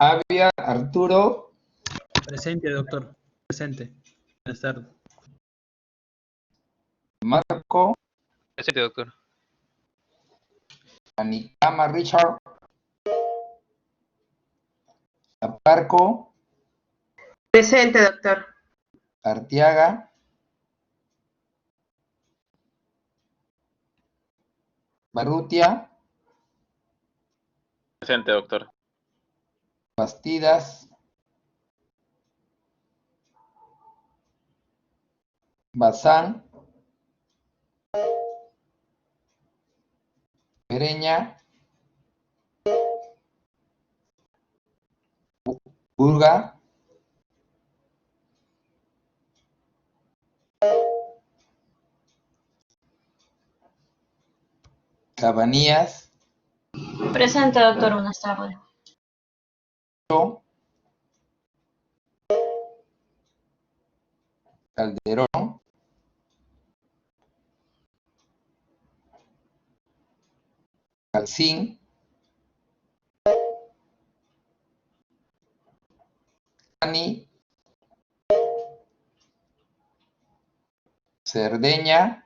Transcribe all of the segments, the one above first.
Avia, Arturo, Presente, doctor. Presente. Buenas tardes. Marco, Presente, doctor. Anicama, Richard, Aparco, Presente, doctor. Arteaga, Barrutia, Presente, doctor. Bastidas, Bazán, Pereña, Burga, Cabanillas, Presente, doctor. Buenas tardes. Calderón, Calcín, Cani, Cerdeña,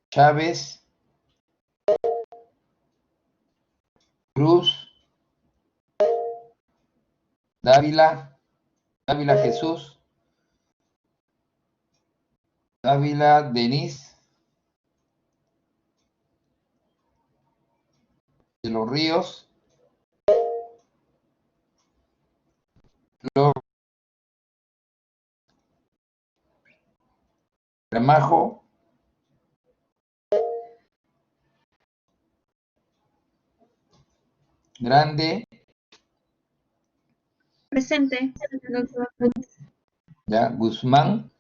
Chávez, Cruz, Dávila, Dávila Jesús, Dávila Denis, de los Ríos, Gramajo, Grande, Presente, doctor. ya, Guzmán,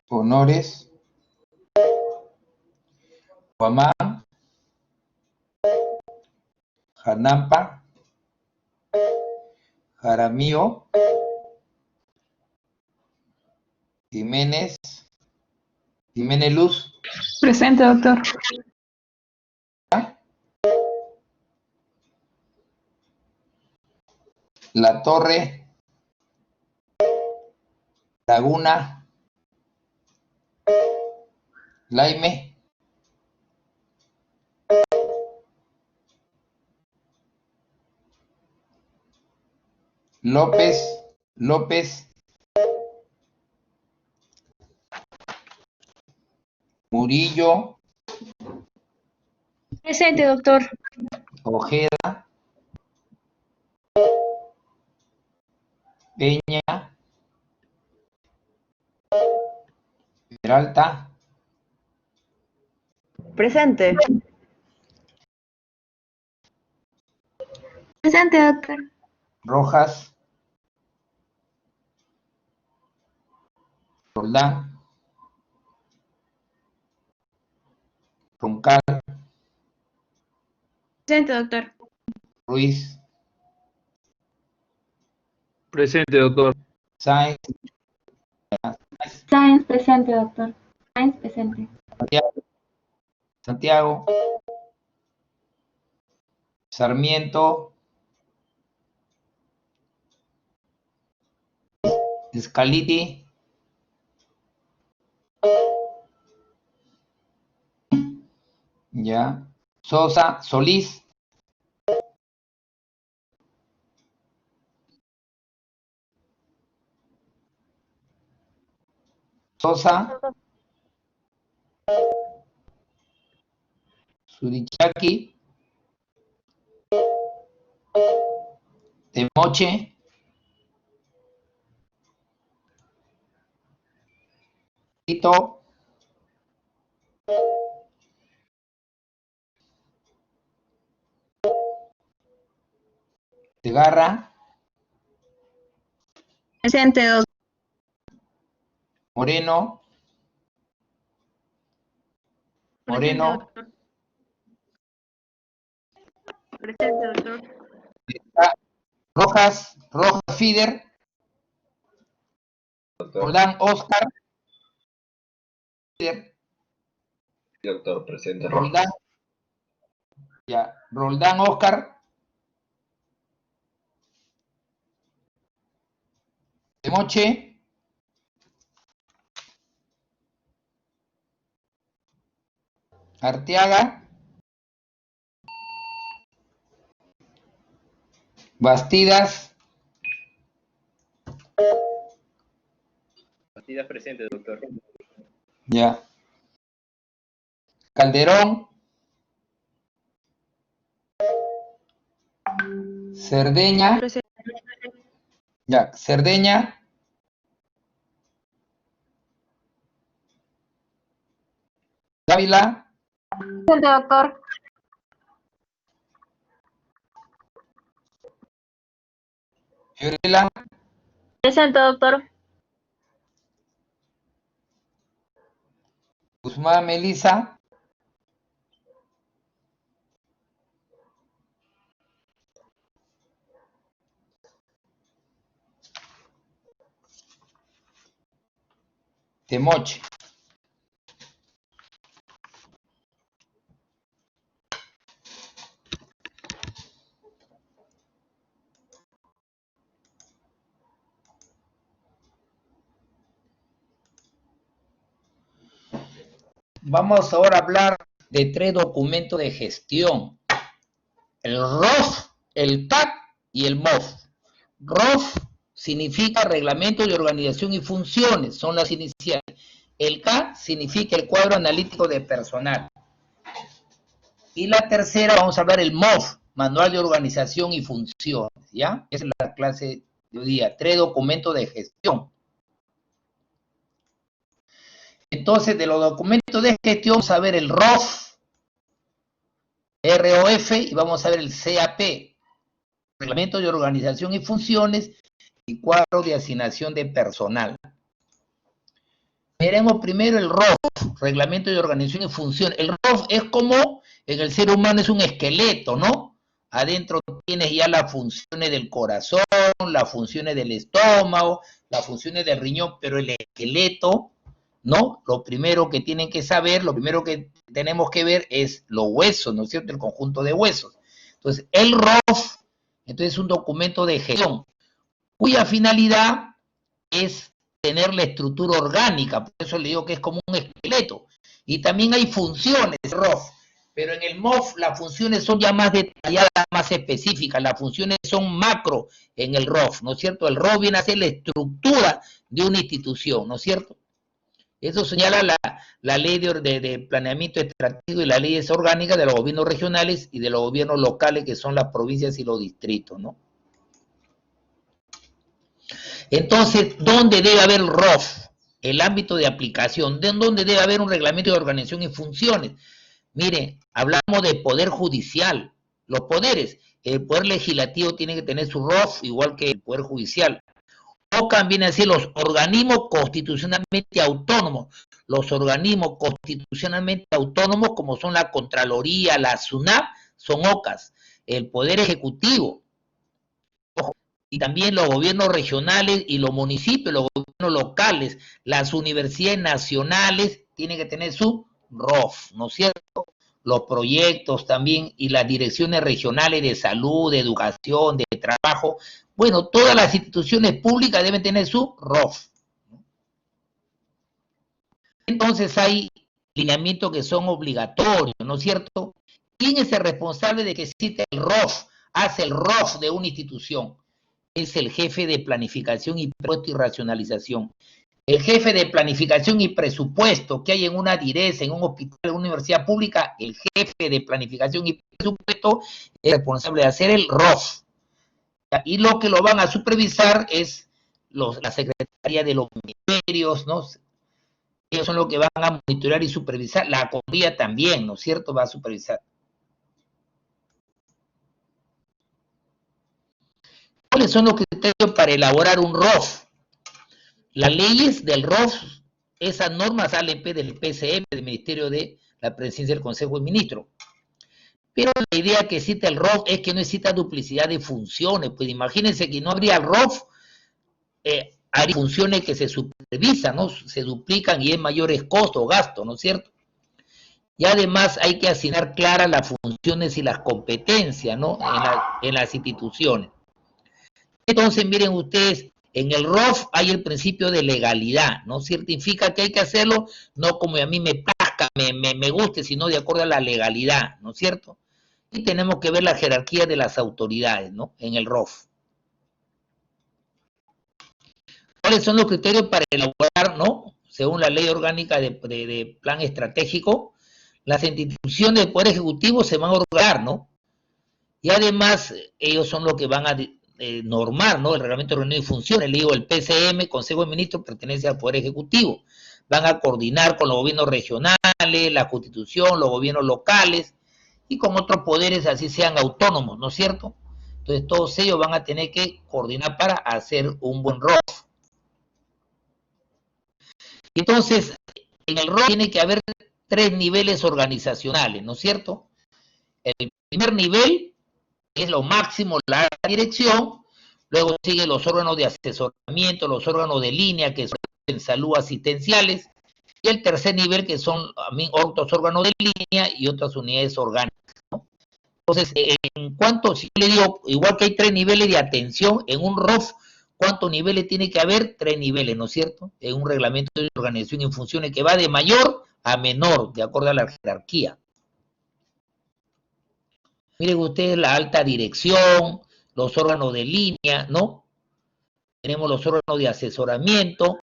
Honores, Guamán, Janampa, Jaramillo, Jiménez, Jiménez Luz, Presente, doctor. La Torre, Laguna, Laime, López, López, Murillo, Presente, doctor. Ojeda, Peña, Peralta, Presente. Presente, doctor. Rojas, Roldán, Roncal, Presente, doctor. Ruiz, Presente, doctor. Sáenz, Sáenz, presente, doctor. Sáenz, presente. Santiago, Sarmiento, Scaliti, ya, Sosa, Solís, Sosa, Surichaki, Temoche, Tito, Segarra, Presente, doctor. Moreno, Moreno, Presente, doctor. Rojas, Rojas Fider, Jordán Oscar, Fider, Doctor, presente. Roldán. Ya. Roldán Oscar. Demoche. Arteaga. Bastidas. Bastidas presente, doctor. Ya. Calderón. Cerdeña. Presente. Ya. Cerdeña. Dávila. Presente, doctor. Fiorella. Presente, doctor. Guzmán Melisa. Temoche. Vamos ahora a hablar de 3 documentos de gestión. El ROF, el TAC y el MOF. ROF significa Reglamento de Organización y Funciones, son las iniciales. El CA significa el Cuadro Analítico de Personal. Y la tercera, vamos a hablar el MOF, Manual de Organización y Funciones, ¿ya? Esa es la clase de hoy día, 3 documentos de gestión. Entonces, de los documentos de gestión, vamos a ver el ROF, ROF, y vamos a ver el CAP, Reglamento de Organización y Funciones, y Cuadro de Asignación de Personal. Veremos primero el ROF, Reglamento de Organización y Funciones. El ROF es como, en el ser humano es un esqueleto, ¿no? Adentro tienes ya las funciones del corazón, las funciones del estómago, las funciones del riñón, pero el esqueleto, ¿no? Lo primero que tienen que saber, lo primero que tenemos que ver es los huesos, ¿no es cierto? El conjunto de huesos. Entonces, el ROF, entonces es un documento de gestión, cuya finalidad es tener la estructura orgánica, por eso le digo que es como un esqueleto. Y también hay funciones, ROF, pero en el MOF las funciones son ya más detalladas, más específicas, las funciones son macro en el ROF, ¿no es cierto? El ROF viene a ser la estructura de una institución, ¿no es cierto? Eso señala la ley de planeamiento estratégico y las leyes orgánicas de los gobiernos regionales y de los gobiernos locales, que son las provincias y los distritos, ¿no? Entonces, ¿dónde debe haber el ROF? El ámbito de aplicación. ¿Dónde debe haber un reglamento de organización y funciones? Mire, hablamos de poder judicial. Los poderes, el poder legislativo tiene que tener su ROF, igual que el poder judicial. OCAN viene a decir los organismos constitucionalmente autónomos. Los organismos constitucionalmente autónomos, como son la Contraloría, la SUNAT, son OCAS. El Poder Ejecutivo. Y también los gobiernos regionales y los municipios, los gobiernos locales, las universidades nacionales tienen que tener su ROF, ¿no es cierto? Los proyectos también y las direcciones regionales de salud, de educación, de trabajo. Bueno, todas las instituciones públicas deben tener su ROF. Entonces hay lineamientos que son obligatorios, ¿no es cierto? ¿Quién es el responsable de que exista el ROF? Hace el ROF de una institución. Es el jefe de planificación y presupuesto y racionalización. El jefe de planificación y presupuesto que hay en una DIRES, en un hospital, en una universidad pública, el jefe de planificación y presupuesto es responsable de hacer el ROF. Y lo que lo van a supervisar es la Secretaría de los Ministerios, ¿no? Ellos son los que van a monitorear y supervisar. La Contraloría también, ¿no es cierto? Va a supervisar. ¿Cuáles son los criterios para elaborar un ROF? Las leyes del ROF, esas normas salen del PCM, del Ministerio de la Presidencia del Consejo de Ministros. Pero la idea que existe el ROF es que no exista duplicidad de funciones. Pues imagínense que no habría el ROF, hay funciones que se supervisan, ¿no? Se duplican y es mayores costos o gastos, ¿no es cierto? Y además hay que asignar claras las funciones y las competencias, ¿no? En las instituciones. Entonces, miren ustedes, en el ROF hay el principio de legalidad, ¿no? Certifica que hay que hacerlo, no como a mí me plazca, me guste, sino de acuerdo a la legalidad, ¿no es cierto? Y tenemos que ver la jerarquía de las autoridades, ¿no? En el ROF. ¿Cuáles son los criterios para elaborar, ¿no? Según la ley orgánica de plan estratégico, las instituciones del Poder Ejecutivo se van a ordenar, ¿no? Y además, ellos son los que van a normar, ¿no? El reglamento de reunión y funciones, le digo, el PCM, Consejo de Ministros, pertenece al Poder Ejecutivo. Van a coordinar con los gobiernos regionales, la Constitución, los gobiernos locales y con otros poderes, así sean autónomos, ¿no es cierto? Entonces, todos ellos van a tener que coordinar para hacer un buen ROF. Entonces, en el ROF tiene que haber 3 niveles organizacionales, ¿no es cierto? El primer nivel es lo máximo, la dirección, luego siguen los órganos de asesoramiento, los órganos de línea, que son en salud asistenciales, y el tercer nivel, que son otros órganos de línea y otras unidades orgánicas, ¿no? Entonces, en cuanto, si yo le digo, igual que hay 3 niveles de atención, en un ROF, ¿cuántos niveles tiene que haber? 3 niveles, ¿no es cierto? En un reglamento de organización y funciones que va de mayor a menor, de acuerdo a la jerarquía. Miren ustedes la alta dirección, los órganos de línea, ¿no? Tenemos los órganos de asesoramiento.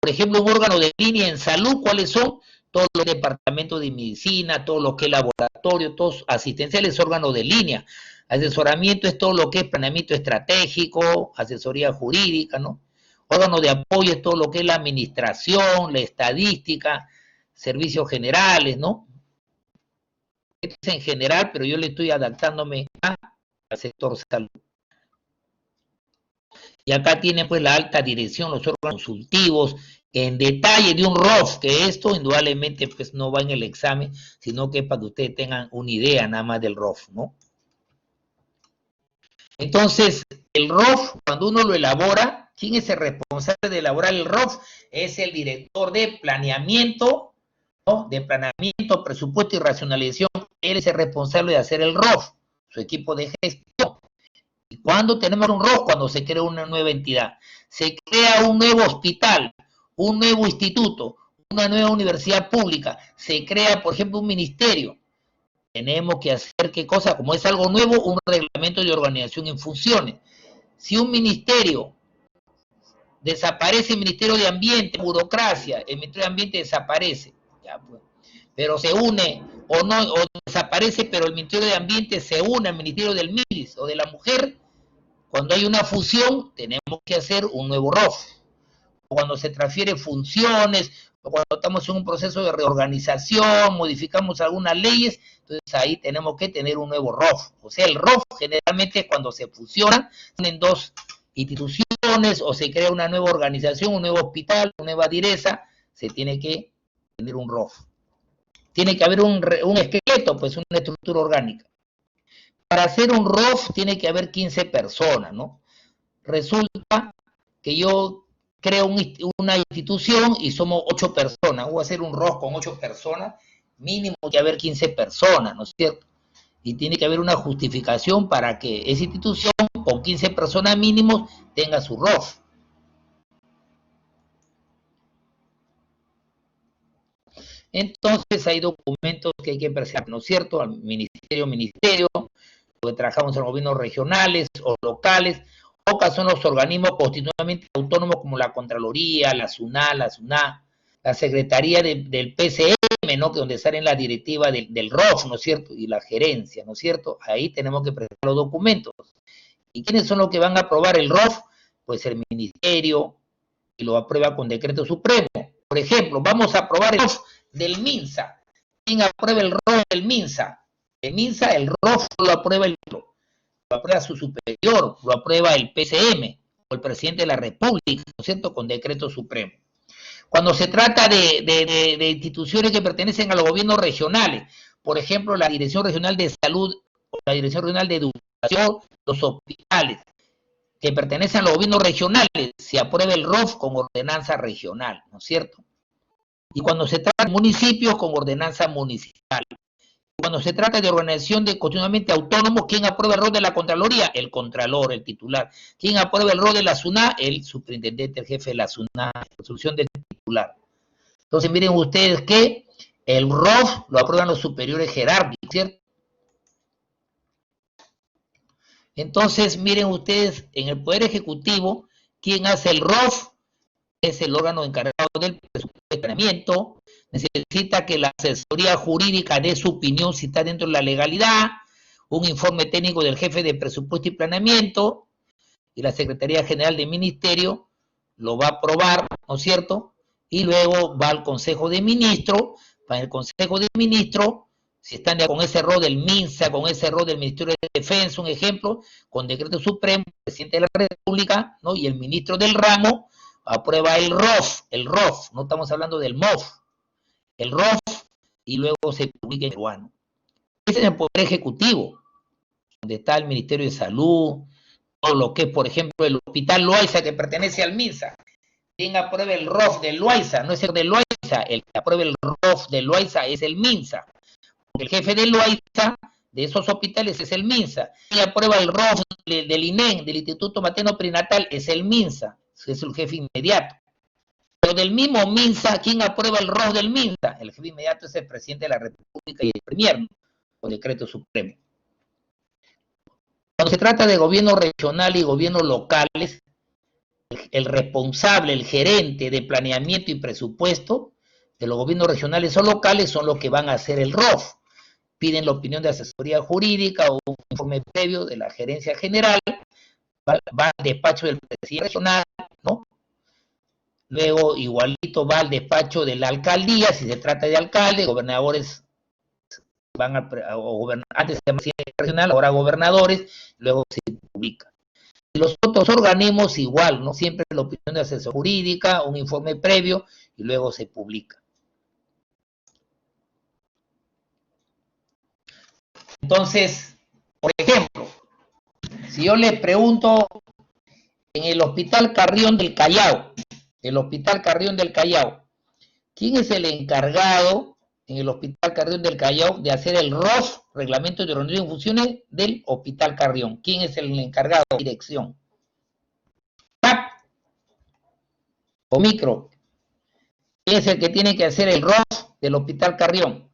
Por ejemplo, un órgano de línea en salud, ¿cuáles son? Todos los departamentos de medicina, todo lo que es laboratorio, todos asistenciales, órganos de línea. Asesoramiento es todo lo que es planeamiento estratégico, asesoría jurídica, ¿no? Órgano de apoyo es todo lo que es la administración, la estadística, servicios generales, ¿no? Es en general, pero yo le estoy adaptándome al sector salud. Y acá tienen pues la alta dirección, los órganos consultivos, en detalle de un ROF, que esto indudablemente pues no va en el examen, sino que es para que ustedes tengan una idea nada más del ROF, ¿no? Entonces, el ROF, cuando uno lo elabora, ¿quién es el responsable de elaborar el ROF? Es el director de planeamiento, ¿no? De planeamiento, presupuesto y racionalización. Él es el responsable de hacer el ROF, su equipo de gestión. ¿Y cuándo tenemos un ROF? Cuando se crea una nueva entidad. Se crea un nuevo hospital, un nuevo instituto, una nueva universidad pública. Se crea, por ejemplo, un ministerio. Tenemos que hacer, ¿qué cosa? Como es algo nuevo, un reglamento de organización en funciones. Si un ministerio desaparece, el Ministerio de Ambiente, burocracia, el Ministerio de Ambiente desaparece. Ya, pues. Pero se une o no, o desaparece, pero el Ministerio de Ambiente se une al Ministerio del MIDIS o de la Mujer. Cuando hay una fusión, tenemos que hacer un nuevo ROF. O cuando se transfieren funciones, o cuando estamos en un proceso de reorganización, modificamos algunas leyes, entonces ahí tenemos que tener un nuevo ROF. O sea, el ROF generalmente cuando se fusionan, en 2 instituciones, o se crea una nueva organización, un nuevo hospital, una nueva direza, se tiene que tener un ROF. Tiene que haber un esqueleto, pues una estructura orgánica. Para hacer un ROF tiene que haber 15 personas, ¿no? Resulta que yo creo una institución y somos 8 personas. Voy a hacer un ROF con 8 personas, mínimo que haber 15 personas, ¿no es cierto? Y tiene que haber una justificación para que esa institución con 15 personas mínimos tenga su ROF. Entonces hay documentos que hay que presentar, ¿no es cierto? Al ministerio, porque trabajamos en gobiernos regionales o locales, o que son los organismos constitucionalmente autónomos como la Contraloría, la SUNA, la SUNA, la Secretaría del PCM, ¿no? Que donde salen la directiva del ROF, ¿no es cierto? Y la gerencia, ¿no es cierto? Ahí tenemos que presentar los documentos. ¿Y quiénes son los que van a aprobar el ROF? Pues el ministerio, y lo aprueba con decreto supremo. Por ejemplo, vamos a aprobar el ROF del MINSA. ¿Quién aprueba el ROF del MINSA? El MINSA, el ROF lo aprueba lo aprueba su superior, lo aprueba el PCM o el presidente de la República, ¿no es cierto?, con decreto supremo. Cuando se trata de instituciones que pertenecen a los gobiernos regionales, por ejemplo, la Dirección Regional de Salud o la Dirección Regional de Educación, los hospitales que pertenecen a los gobiernos regionales, se aprueba el ROF con ordenanza regional, ¿no es cierto? Y cuando se trata de municipios, con ordenanza municipal. Cuando se trata de organización de continuamente autónomos, ¿quién aprueba el rol de la Contraloría? El Contralor, el titular. ¿Quién aprueba el rol de la SUNA? El superintendente, el jefe de la SUNA, resolución del titular. Entonces, miren ustedes que el ROF lo aprueban los superiores jerárquicos, ¿cierto? Entonces, miren ustedes, en el Poder Ejecutivo, ¿quién hace el ROF? Es el órgano encargado del presupuesto de planeamiento. Necesita que la asesoría jurídica dé su opinión si está dentro de la legalidad, un informe técnico del jefe de presupuesto y planeamiento, y la Secretaría General del Ministerio lo va a aprobar, ¿no es cierto? Y luego va al Consejo de Ministros. Para el Consejo de Ministros, si están con ese rol del MINSA, con ese rol del Ministerio de Defensa, un ejemplo, con decreto supremo, el presidente de la República, ¿no? Y el ministro del ramo aprueba el ROF, no estamos hablando del MOF, el ROF, y luego se publica en peruano. Ese es el Poder Ejecutivo, donde está el Ministerio de Salud, todo lo que es, por ejemplo, el Hospital Loaiza, que pertenece al MINSA. ¿Quién aprueba el ROF del Loaiza? No es el de Loaiza, el que aprueba el ROF del Loaiza es el MINSA. Porque el jefe del Loaiza, de esos hospitales, es el MINSA. ¿Quién aprueba el ROF del INEN, del Instituto Materno Perinatal? Es el MINSA, es el jefe inmediato. Pero del mismo MINSA, ¿quién aprueba el ROF del MINSA? El jefe inmediato es el presidente de la República y el premier, por decreto supremo. Cuando se trata de gobierno regional y gobiernos locales, el responsable, el gerente de planeamiento y presupuesto de los gobiernos regionales o locales son los que van a hacer el ROF. Piden la opinión de asesoría jurídica o un informe previo de la gerencia general, va al despacho del presidente regional, ¿no? Luego, igualito, va al despacho de la alcaldía, si se trata de alcalde, gobernadores van antes se llama presidente regional, ahora gobernadores, luego se publica. Y los otros organismos igual, ¿no? Siempre la opinión de asesoría jurídica, un informe previo, y luego se publica. Entonces, por ejemplo, si yo les pregunto en el Hospital Carrión del Callao, ¿quién es el encargado en el Hospital Carrión del Callao de hacer el ROF, Reglamento de Organización y Funciones del Hospital Carrión? ¿Quién es el encargado de dirección? ¿PAP o micro? ¿Quién es el que tiene que hacer el ROF del Hospital Carrión?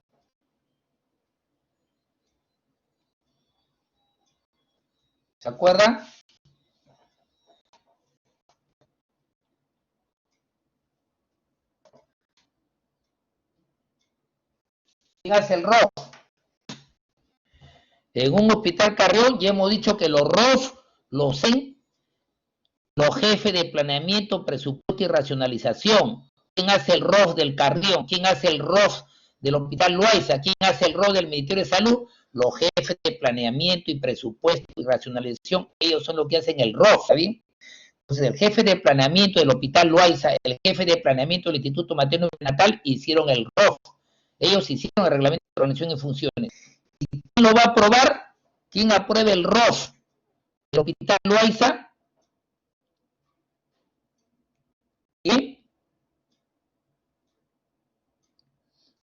¿Se acuerdan? ¿Quién hace el ROF? En un Hospital Carrión ya hemos dicho que los ROF los hacen los jefes de planeamiento, presupuesto y racionalización. ¿Quién hace el ROF del Carrión? ¿Quién hace el ROF del Hospital Loaiza? ¿Quién hace el ROF del Ministerio de Salud? Los jefes de planeamiento y presupuesto y racionalización, ellos son los que hacen el ROF, ¿está bien? Entonces, el jefe de planeamiento del Hospital Loaiza, el jefe de planeamiento del Instituto Materno Perinatal hicieron el ROF. Ellos hicieron el reglamento de organización y funciones. ¿Y quién lo va a aprobar? ¿Quién aprueba el ROF del Hospital Loaiza? ¿Quién?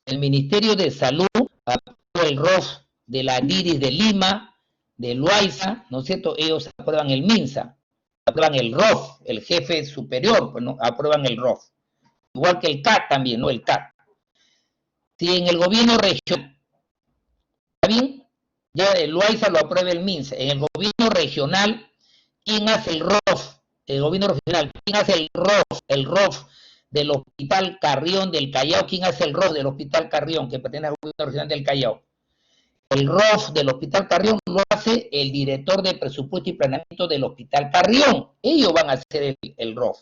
El Ministerio de Salud aprueba el ROF de la DIRIS de Lima, de Loaiza, ¿no es cierto? Ellos aprueban el MINSA, aprueban el ROF, el jefe superior, pues, ¿no? Aprueban el ROF. Igual que el CAT también, ¿no? El CAT. Si en el gobierno regional, ¿está bien? Ya el Loaiza lo aprueba el MINSA. En el gobierno regional, ¿quién hace el ROF? El gobierno regional, ¿quién hace el ROF del Hospital Carrión del Callao? ¿Quién hace el ROF del Hospital Carrión, que pertenece al gobierno regional del Callao? El ROF del Hospital Carrión lo hace el director de presupuesto y planeamiento del Hospital Carrión. Ellos van a hacer el ROF.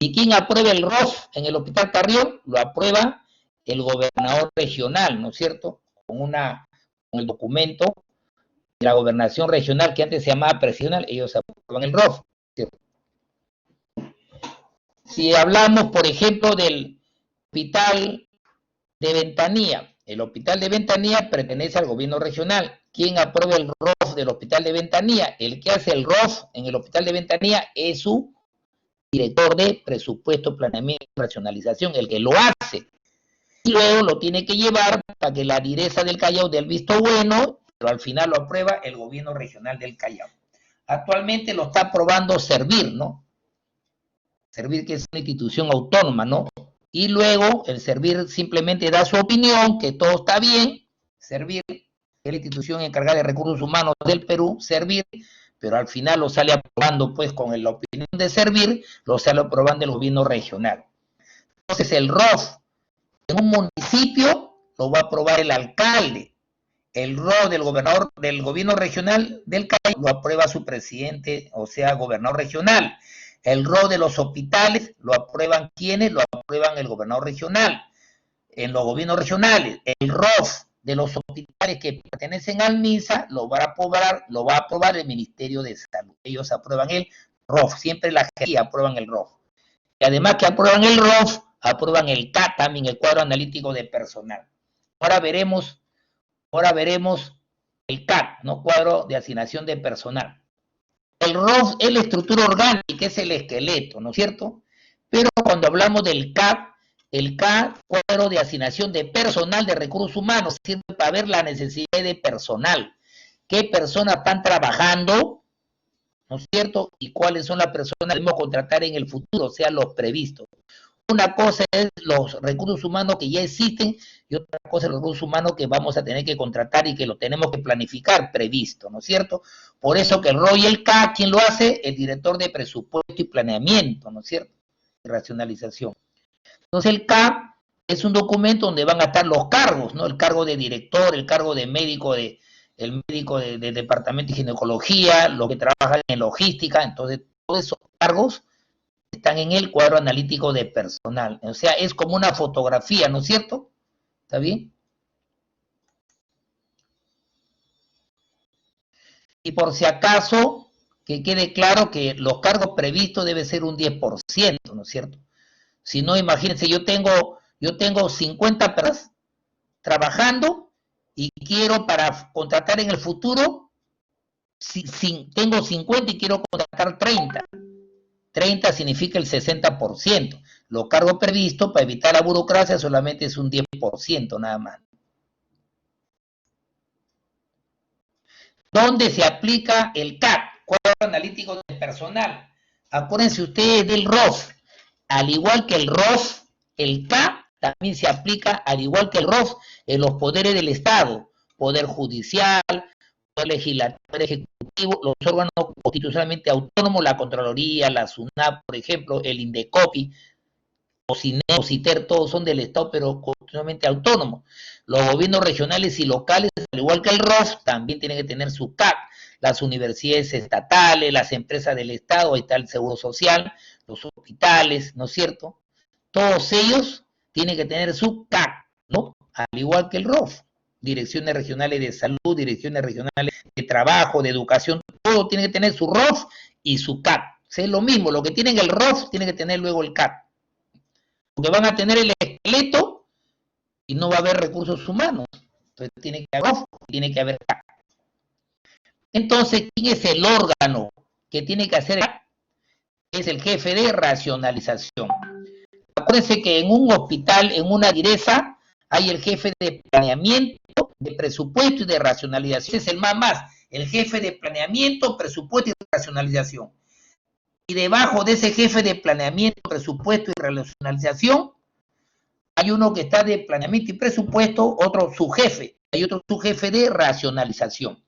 ¿Y quién aprueba el ROF en el Hospital Carrión? Lo aprueba el gobernador regional, ¿no es cierto? Con el documento de la gobernación regional, que antes se llamaba presidencial, ellos aprueban el ROF, ¿cierto? Si hablamos, por ejemplo, del Hospital de Ventanilla, el Hospital de Ventanilla pertenece al gobierno regional. ¿Quién aprueba el ROF del Hospital de Ventanilla? El que hace el ROF en el Hospital de Ventanilla es su director de presupuesto, planeamiento y racionalización, el que lo hace. y luego lo tiene que llevar para que la direza del Callao dé el visto bueno, pero al final lo aprueba el gobierno regional del Callao. Actualmente lo está aprobando Servir, ¿no? Servir, que es una institución autónoma, ¿no? Y luego el Servir simplemente da su opinión, que todo está bien. Servir es la institución encargada de recursos humanos del Perú, Servir, pero al final lo sale aprobando, pues, con la opinión de Servir, lo sale aprobando el gobierno regional. Entonces el ROF en un municipio lo va a aprobar el alcalde. El ROF del gobernador del gobierno regional del Callao lo aprueba su presidente, o sea, gobernador regional. El ROF de los hospitales lo aprueban ¿quiénes? Lo aprueban el gobernador regional. En los gobiernos regionales, el ROF de los hospitales que pertenecen al MINSA lo va a aprobar el Ministerio de Salud. Ellos aprueban el ROF, siempre la jerarquía aprueban el ROF. Y además que aprueban el ROF, aprueban el CAT también, el cuadro analítico de personal. Ahora veremos el CAT, ¿no? Cuadro de asignación de personal. El ROF es la estructura orgánica, es el esqueleto, ¿no es cierto? Pero cuando hablamos del CAT, el CAT, cuadro de asignación de personal de recursos humanos, sirve para ver la necesidad de personal. ¿Qué personas están trabajando? ¿No es cierto? Y cuáles son las personas que debemos contratar en el futuro, o sea, los previstos. Una cosa es los recursos humanos que ya existen y otra cosa es los recursos humanos que vamos a tener que contratar y que lo tenemos que planificar previsto, ¿no es cierto? Por eso que el ROI y el CAC, ¿quién lo hace? El director de presupuesto y planeamiento, ¿no es cierto? Racionalización. Entonces el CAC es un documento donde van a estar los cargos, ¿no? El cargo de director, el cargo de médico, el médico del departamento de ginecología, los que trabajan en logística, entonces todos esos cargos están en el cuadro analítico de personal. O sea, es como una fotografía, ¿no es cierto? ¿Está bien? Y por si acaso, que quede claro que los cargos previstos debe ser un 10%, ¿no es cierto? Si no, imagínense, yo tengo 50 personas trabajando y quiero para contratar en el futuro, tengo 50 y quiero contratar 30. 30 significa el 60%. Los cargos previstos para evitar la burocracia solamente es un 10% nada más. ¿Dónde se aplica el CAP? Cuadro analítico de personal. Acuérdense ustedes del ROF. Al igual que el ROF, el CAP también se aplica, al igual que el ROF, en los poderes del Estado. Poder judicial, poder legislativo, poder ejecutivo, los órganos constitucionalmente autónomos, la Contraloría, la SUNAT, por ejemplo, el INDECOPI, o CITER, todos son del Estado, pero constitucionalmente autónomos. Los gobiernos regionales y locales, al igual que el ROF, también tienen que tener su CAP. Las universidades estatales, las empresas del Estado, ahí está el Seguro Social, los hospitales, ¿no es cierto? Todos ellos tienen que tener su CAP, ¿no? Al igual que el ROF. Direcciones regionales de salud, direcciones regionales de trabajo, de educación, todo tiene que tener su ROF y su CAP. Es lo mismo, lo que tienen el ROF tiene que tener luego el CAP. Porque van a tener el esqueleto y no va a haber recursos humanos. Entonces tiene que haber ROF, tiene que haber CAP. Entonces, ¿quién es el órgano que tiene que hacer el CAP? Es el jefe de racionalización. Acuérdense que en un hospital, en una direza, hay el jefe de planeamiento, de presupuesto y de racionalización. Es el más, el jefe de planeamiento, presupuesto y racionalización. Y debajo de ese jefe de planeamiento, presupuesto y racionalización, hay uno que está de planeamiento y presupuesto, otro subjefe, hay otro subjefe de racionalización.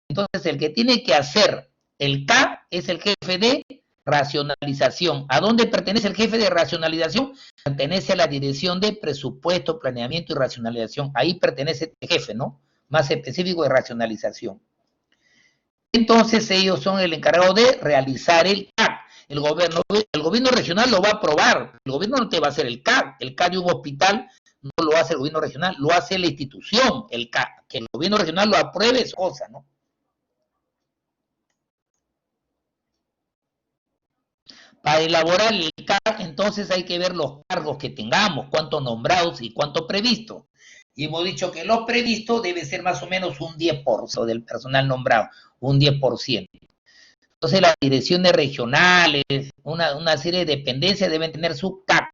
Entonces, el que tiene que hacer el CAP es el jefe de racionalización. ¿A dónde pertenece el jefe de racionalización? Pertenece a la dirección de presupuesto, planeamiento y racionalización. Ahí pertenece el jefe, ¿no? Más específico de racionalización. Entonces ellos son el encargado de realizar el CAP. El gobierno regional lo va a aprobar. El gobierno no te va a hacer el CAP. El CAP de un hospital no lo hace el gobierno regional, lo hace la institución, el CAP. Que el gobierno regional lo apruebe es cosa, ¿no? Para elaborar el CAP, entonces hay que ver los cargos que tengamos, cuántos nombrados y cuántos previstos. Y hemos dicho que lo previsto debe ser más o menos un 10% del personal nombrado, un 10%. Entonces las direcciones regionales, una serie de dependencias deben tener su CAP.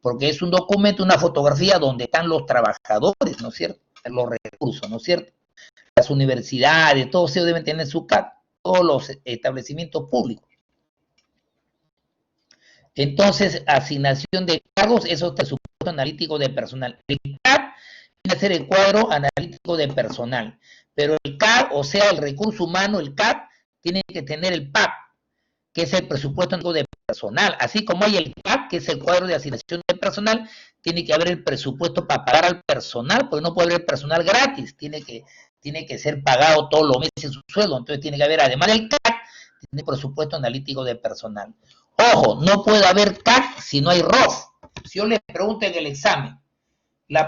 porque es un documento, una fotografía donde están los trabajadores, ¿no es cierto? Los recursos, ¿no es cierto? Las universidades, todos ellos deben tener su CAC, todos los establecimientos públicos. Entonces, asignación de cargos, eso es presupuesto analítico de personal. El CAC viene a ser el cuadro analítico de personal, pero el CAC, o sea, el recurso humano, el CAC, tiene que tener el PAC, que es el presupuesto analítico de personal. Así como hay el CAC, que es el cuadro de asignación de personal, tiene que haber el presupuesto para pagar al personal, porque no puede haber personal gratis, tiene que ser pagado todos los meses su sueldo. Entonces tiene que haber, además del CAC, tiene presupuesto analítico de personal. Ojo, no puede haber CAC si no hay ROF. Si yo les pregunto en el examen,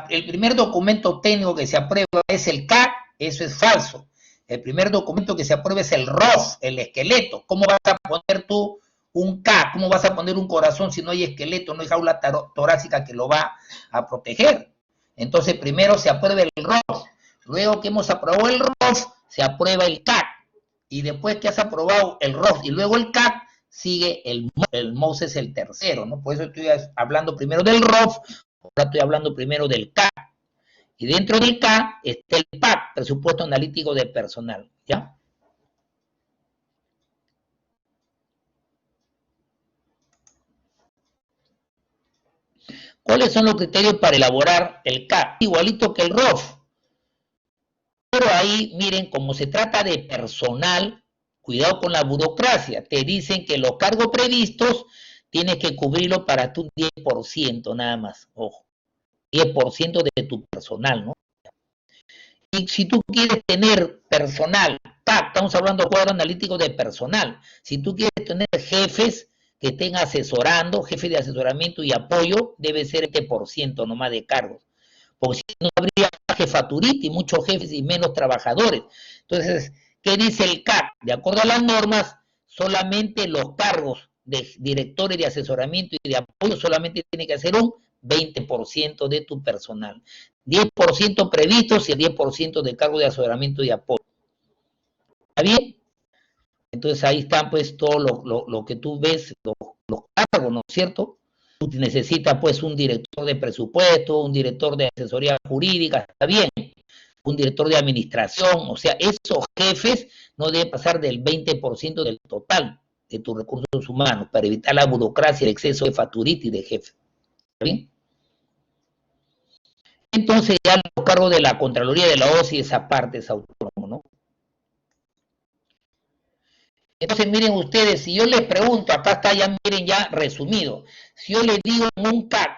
el primer documento técnico que se aprueba es el CAC, eso es falso. El primer documento que se aprueba es el ROF, el esqueleto. ¿Cómo vas a poner tú un CAC? ¿Cómo vas a poner un corazón si no hay esqueleto, no hay jaula torácica que lo va a proteger? Entonces primero se aprueba el ROF. Luego que hemos aprobado el ROF, se aprueba el CAC. Y después que has aprobado el ROF y luego el CAC, sigue el MOS, es el tercero, ¿no? Por eso estoy hablando primero del ROF, ahora estoy hablando primero del CAC. Y dentro del CAC está el PAC, presupuesto analítico de personal, ¿ya? ¿Cuáles son los criterios para elaborar el CAC? Igualito que el ROF. Pero ahí, miren, como se trata de personal, cuidado con la burocracia. Te dicen que los cargos previstos tienes que cubrirlo para tu 10% nada más. Ojo, 10% de tu personal, ¿no? Y si tú quieres tener personal, estamos hablando de cuadro analítico de personal. Si tú quieres tener jefes que estén asesorando, jefe de asesoramiento y apoyo, debe ser el 20% nomás de cargos. Porque si no habría jefaturita y muchos jefes y menos trabajadores. Entonces, ¿qué dice el CAC? De acuerdo a las normas, solamente los cargos de directores de asesoramiento y de apoyo solamente tiene que ser un 20% de tu personal. 10% previstos y el 10% de cargo de asesoramiento y apoyo. ¿Está bien? Entonces ahí están pues todo lo que tú ves, los cargos, ¿no es cierto? Tú necesitas pues un director de presupuesto, un director de asesoría jurídica, está bien, un director de administración, o sea, esos jefes no deben pasar del 20% del total de tus recursos humanos para evitar la burocracia, el exceso de facturitis de jefe. ¿Está bien? Entonces ya los cargos de la Contraloría de la OSI, esa parte es autónomo, ¿no? Entonces miren ustedes, si yo les pregunto, acá está ya, miren ya resumido, si yo les digo en un CAC,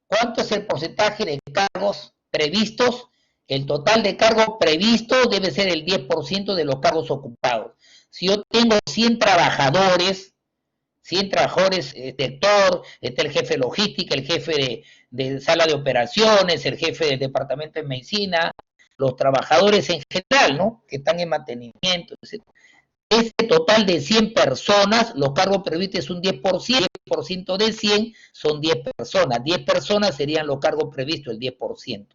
¿cuánto es el porcentaje de cargos previstos? El total de cargos previstos debe ser el 10% de los cargos ocupados. Si yo tengo 100 trabajadores, sector, está el jefe de logística, el jefe de sala de operaciones, el jefe del departamento de medicina, los trabajadores en general, ¿no? Que están en mantenimiento, etc. Ese total de 100 personas, los cargos previstos es un 10%, 10% de 100 son 10 personas. 10 personas serían los cargos previstos, el 10%.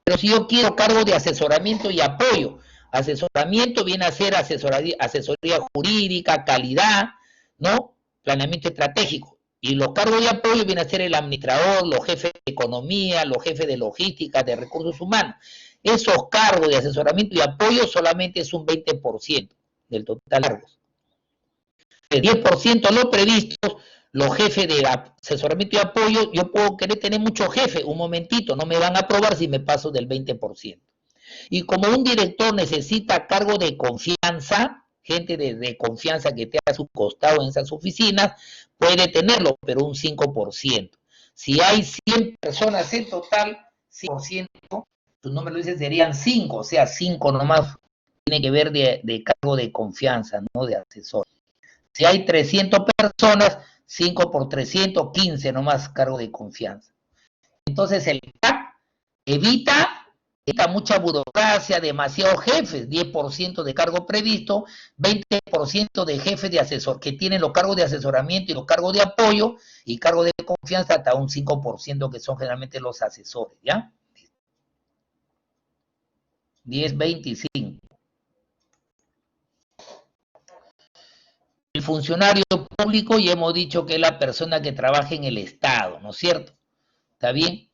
Pero si yo quiero cargos de asesoramiento y apoyo, asesoramiento viene a ser asesoría jurídica, calidad, ¿no? Planeamiento estratégico. Y los cargos de apoyo vienen a ser el administrador, los jefes de economía, los jefes de logística, de recursos humanos. Esos cargos de asesoramiento y apoyo solamente es un 20% del total de cargos. El 10% lo previsto, los jefes de asesoramiento y apoyo, yo puedo querer tener muchos jefes, un momentito, no me van a aprobar si me paso del 20%. Y como un director necesita cargo de confianza, gente de confianza que esté a su costado en esas oficinas, puede tenerlo, pero un 5%. Si hay 100 personas en total, 5%, tu nombre lo dice, serían 5, o sea, 5 nomás tiene que ver de cargo de confianza, no de asesor. Si hay 300 personas, 5 por 300, 15 nomás cargo de confianza. Entonces el CAC evita mucha burocracia, demasiados jefes, 10% de cargo previsto, 20% de jefes de asesor, que tienen los cargos de asesoramiento y los cargos de apoyo, y cargos de confianza hasta un 5% que son generalmente los asesores, ¿ya? 10, 25. El funcionario público ya hemos dicho que es la persona que trabaja en el Estado, ¿no es cierto? ¿Está bien?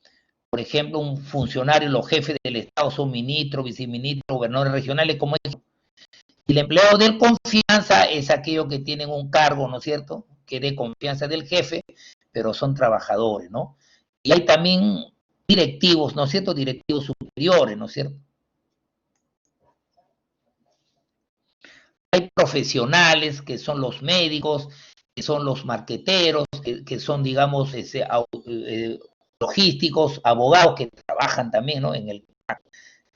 Por ejemplo, un funcionario, los jefes del Estado son ministros, viceministros, gobernadores regionales, como eso. Y el empleado de confianza es aquello que tienen un cargo, ¿no es cierto?, que dé confianza del jefe, pero son trabajadores, ¿no? Y hay también directivos, ¿no es cierto?, directivos superiores, ¿no es cierto? Hay profesionales que son los médicos, que son los marqueteros, que son, digamos, logísticos, abogados que trabajan también, ¿no?, en el...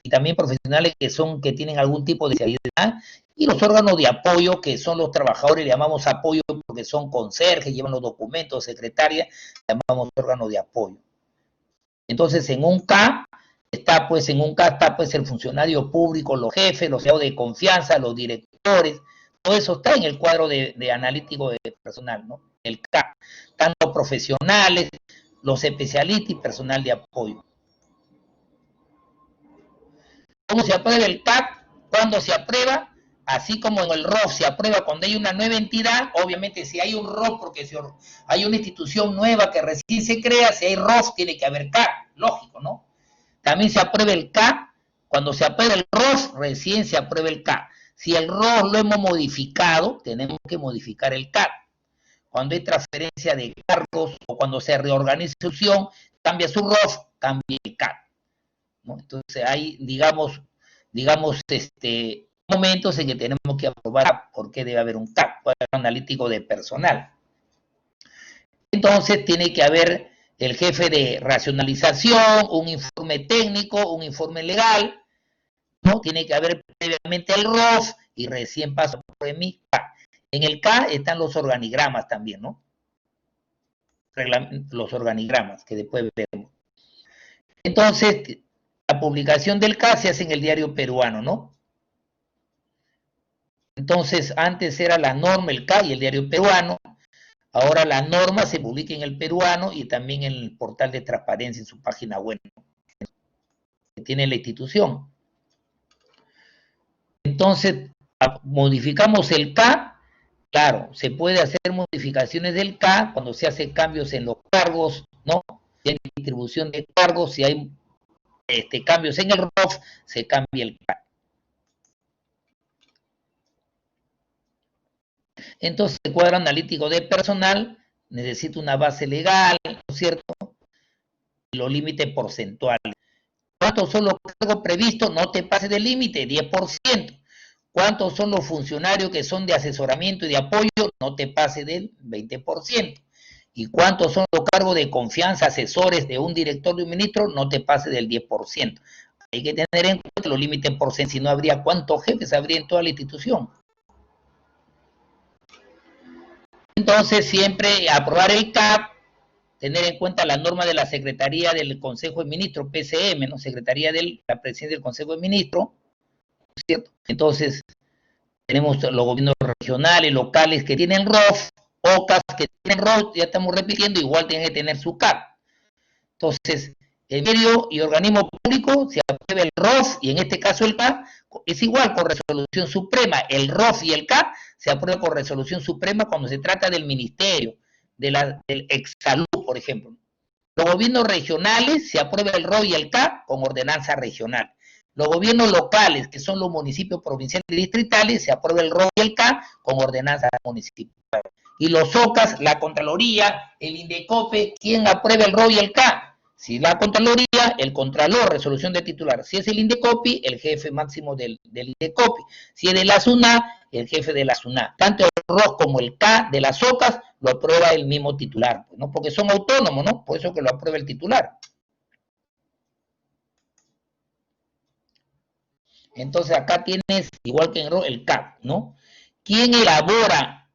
Y también profesionales que tienen algún tipo de especialidad, y los órganos de apoyo, que son los trabajadores, le llamamos apoyo porque son conserjes, llevan los documentos, secretarias, llamamos órganos de apoyo. Entonces, en un K está pues el funcionario público, los jefes, los empleados de confianza, los directores, todo eso está en el cuadro de analítico de personal, ¿no? El K, tanto profesionales, los especialistas y personal de apoyo. ¿Cómo se aprueba el CAP? ¿Cuándo se aprueba? Así como en el ROF se aprueba cuando hay una nueva entidad, obviamente si hay un ROF porque hay una institución nueva que recién se crea, si hay ROF tiene que haber CAP, lógico, ¿no? También se aprueba el CAP, cuando se aprueba el ROF, recién se aprueba el CAP. Si el ROF lo hemos modificado, tenemos que modificar el CAP. Cuando hay transferencia de cargos o cuando se reorganiza la institución, cambia su ROF, cambia el CAP, ¿no? Entonces hay, digamos, momentos en que tenemos que aprobar por qué debe haber un CAP, cuadro analítico de personal. Entonces tiene que haber el jefe de racionalización, un informe técnico, un informe legal, ¿no? Tiene que haber previamente el ROF y recién pasa por mi K. En el K están los organigramas también, ¿no? Los organigramas que después veremos. Entonces, la publicación del K se hace en el diario peruano, ¿no? Entonces, antes era la norma, el K y el diario peruano. Ahora la norma se publica en el peruano y también en el portal de transparencia en su página web que tiene la institución. Entonces, modificamos el K. Claro, se puede hacer modificaciones del K cuando se hacen cambios en los cargos, ¿no? Si hay distribución de cargos, si hay cambios en el ROF, se cambia el K. Entonces, el cuadro analítico de personal necesita una base legal, ¿no es cierto? Y los límites porcentuales. ¿Cuántos son los cargos previstos? No te pases del límite, 10%. ¿Cuántos son los funcionarios que son de asesoramiento y de apoyo? No te pases del 20%. ¿Y cuántos son los cargos de confianza, asesores de un director de un ministro? No te pases del 10%. Hay que tener en cuenta los límites porcentuales, si no habría cuántos jefes habría en toda la institución. Entonces, siempre aprobar el CAP, tener en cuenta la norma de la Secretaría del Consejo de Ministros, PCM, ¿no? Secretaría de la Presidencia del Consejo de Ministros, ¿cierto? Entonces, tenemos los gobiernos regionales, locales que tienen ROF, OCAS que tienen ROF, ya estamos repitiendo, igual tienen que tener su CAP. Entonces, el medio y organismo público se aprueba el ROF y en este caso el CAP es igual con resolución suprema. El ROF y el CAP se aprueba con resolución suprema cuando se trata del ministerio, del Exsalud, por ejemplo. Los gobiernos regionales se aprueba el ROF y el CAP con ordenanza regional. Los gobiernos locales, que son los municipios provinciales y distritales, se aprueba el ROF y el CAP con ordenanza municipal. Y los OCAS, la Contraloría, el INDECOPE, ¿quién aprueba el ROF y el CAP? Si la Contraloría, el Contralor, resolución de titular. Si es el INDECOPI, el jefe máximo del INDECOPI. Si es de la SUNA, el jefe de la SUNA. Tanto el ROF como el K de las OCAS lo aprueba el mismo titular, ¿no? Porque son autónomos, ¿no? Por eso que lo aprueba el titular. Entonces acá tienes, igual que en ROF, el CAP, ¿no? ¿Quién elabora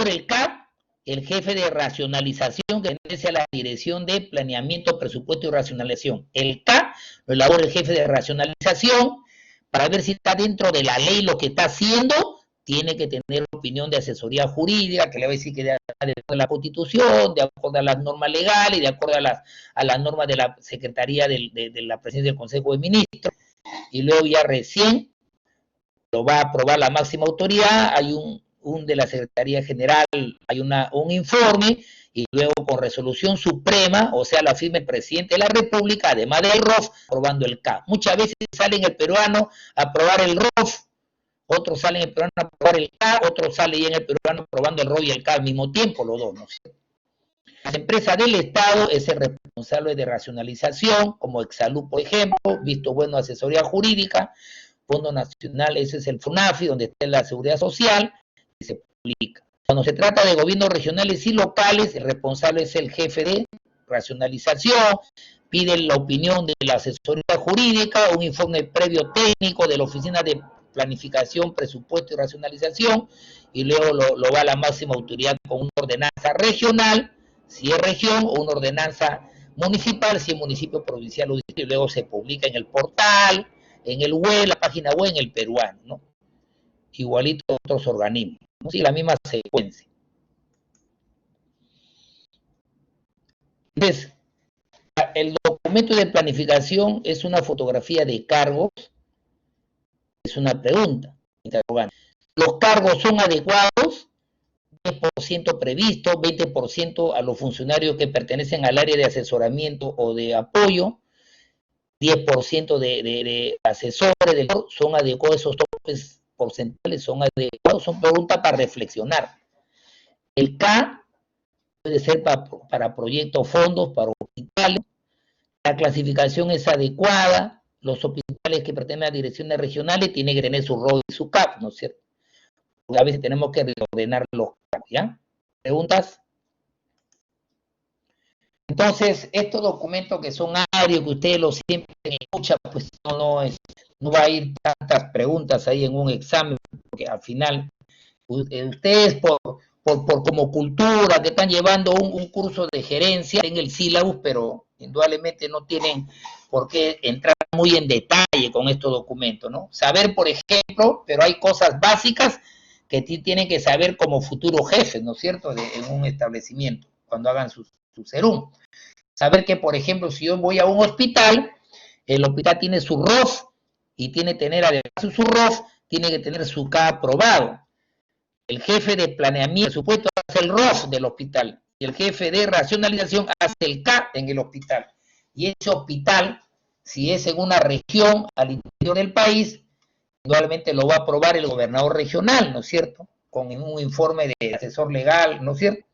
el CAP? El jefe de racionalización que pertenece a la Dirección de Planeamiento, Presupuesto y Racionalización. El K lo elabora el jefe de racionalización para ver si está dentro de la ley lo que está haciendo. Tiene que tener opinión de asesoría jurídica, que le va a decir que de acuerdo a la Constitución, de acuerdo a las normas legales, de acuerdo a las normas de la Secretaría de la Presidencia del Consejo de Ministros. Y luego ya recién lo va a aprobar la máxima autoridad. Hay de la Secretaría General hay un informe, y luego con resolución suprema, o sea, la firma el presidente de la República, además del ROF, aprobando el CA. Muchas veces sale en el peruano a aprobar el ROF, otros salen en el peruano a aprobar el CA, otros salen en el peruano aprobando el ROF y el CA al mismo tiempo, los dos, ¿no? Las empresas del Estado es el responsable de racionalización, como Exsalud, por ejemplo, Visto Bueno Asesoría Jurídica, Fondo Nacional, ese es el FUNAFI, donde está la Seguridad Social, y se publica. Cuando se trata de gobiernos regionales y locales, el responsable es el jefe de racionalización, piden la opinión de la asesoría jurídica, un informe previo técnico de la Oficina de Planificación, Presupuesto y Racionalización, y luego lo va a la máxima autoridad con una ordenanza regional, si es región, o una ordenanza municipal, si es municipio, provincial o distrito, y luego se publica en el portal, en el web, la página web, en el peruano, ¿no? Igualito a otros organismos, ¿no? Sí, la misma secuencia. Entonces, el documento de planificación es una fotografía de cargos, es una pregunta, interrogante. ¿Los cargos son adecuados? 10% previsto, 20% a los funcionarios que pertenecen al área de asesoramiento o de apoyo, 10% de asesores son adecuados, esos topes porcentuales son adecuados, son preguntas para reflexionar. El K puede ser para proyectos, fondos, para hospitales, la clasificación es adecuada, los hospitales que pertenecen a direcciones regionales tienen que tener su ROI y su CAP, ¿no es cierto? Porque a veces tenemos que reordenar los CAP, ¿ya? ¿Preguntas? Entonces, estos documentos que son áreas, que ustedes lo siempre escuchan, pues no va a ir tantas preguntas ahí en un examen, porque al final, ustedes por como cultura que están llevando un curso de gerencia en el sílabus, pero indudablemente no tienen por qué entrar muy en detalle con estos documentos, ¿no? Saber, por ejemplo, pero hay cosas básicas que tienen que saber como futuros jefes, ¿no es cierto?, en un establecimiento, cuando hagan su SERUM. Saber que, por ejemplo, si yo voy a un hospital, el hospital tiene su ROF, y tiene que tener, además de su ROF, tiene que tener su CA aprobado. El jefe de planeamiento, presupuesto, hace el ROF del hospital, y el jefe de racionalización hace el CA en el hospital. Y ese hospital, si es en una región al interior del país, indudablemente lo va a aprobar el gobernador regional, ¿no es cierto?, con un informe de asesor legal, ¿no es cierto?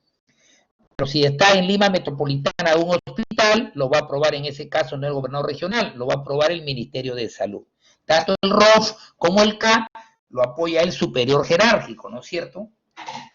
Pero si está en Lima Metropolitana un hospital, lo va a aprobar en ese caso no el gobernador regional, lo va a aprobar el Ministerio de Salud. Tanto el ROF como el CA lo apoya el superior jerárquico, ¿no es cierto?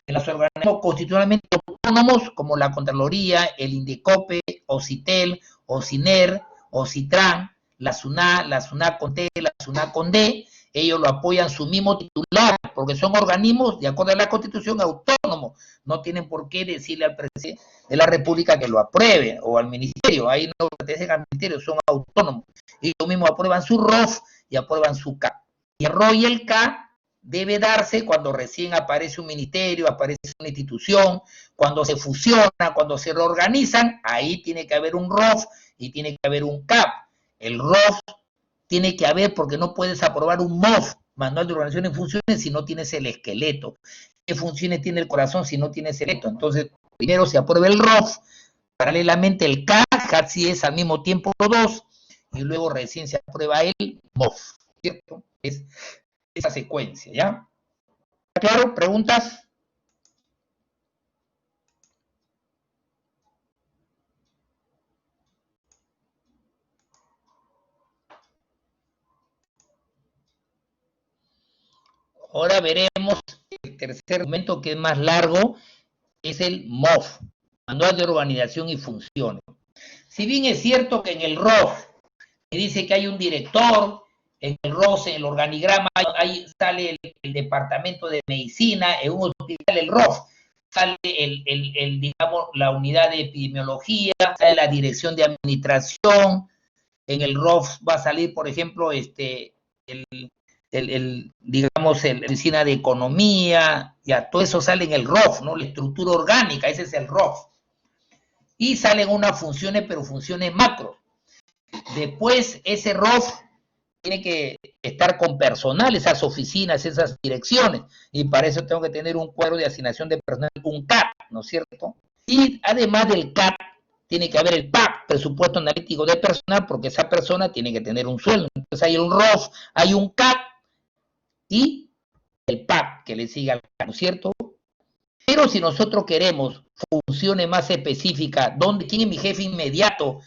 En los organismos constitucionalmente autónomos, como la Contraloría, el INDECOPE, OCITEL, OCINER, OCITRAN, la SUNA, la SUNA con T, la SUNA con D, ellos lo apoyan su mismo titular, porque son organismos, de acuerdo a la Constitución, autónomos. No tienen por qué decirle al presidente de la República que lo apruebe, o al ministerio, ahí no pertenecen al ministerio, son autónomos. Ellos mismos aprueban su ROF y aprueban su CA. Y el RO y el CA debe darse cuando recién aparece un ministerio, aparece una institución, cuando se fusiona, cuando se reorganizan, ahí tiene que haber un ROF y tiene que haber un CAP. El ROF tiene que haber porque no puedes aprobar un MOF, Manual de Organización y Funciones, si no tienes el esqueleto. ¿Qué funciones tiene el corazón si no tienes el esqueleto? Entonces, primero se aprueba el ROF, paralelamente el CAP, casi es al mismo tiempo los dos, y luego recién se aprueba el MOF, ¿cierto? Es esa secuencia, ¿ya? ¿Está claro? ¿Preguntas? Ahora veremos el tercer documento, que es más largo, es el MOF, Manual de Organización y Funciones. Si bien es cierto que en el ROF me dice que hay un director, en el ROF, en el organigrama, ahí sale el departamento de medicina, en un hospital, el ROF, sale digamos, la unidad de epidemiología, sale la dirección de administración, en el ROF va a salir, por ejemplo, digamos, la oficina de economía, ya, todo eso sale en el ROF, ¿no? La estructura orgánica, ese es el ROF. Y salen unas funciones, pero funciones macro. Después, ese ROF tiene que estar con personal, esas oficinas, esas direcciones, y para eso tengo que tener un cuadro de asignación de personal, un CAP, ¿no es cierto? Y además del CAP, tiene que haber el PAP, presupuesto analítico de personal, porque esa persona tiene que tener un sueldo. Entonces hay un ROF, hay un CAP y el PAP que le siga al CAP, ¿no es cierto? Pero si nosotros queremos funciones más específicas, ¿quién es mi jefe inmediato?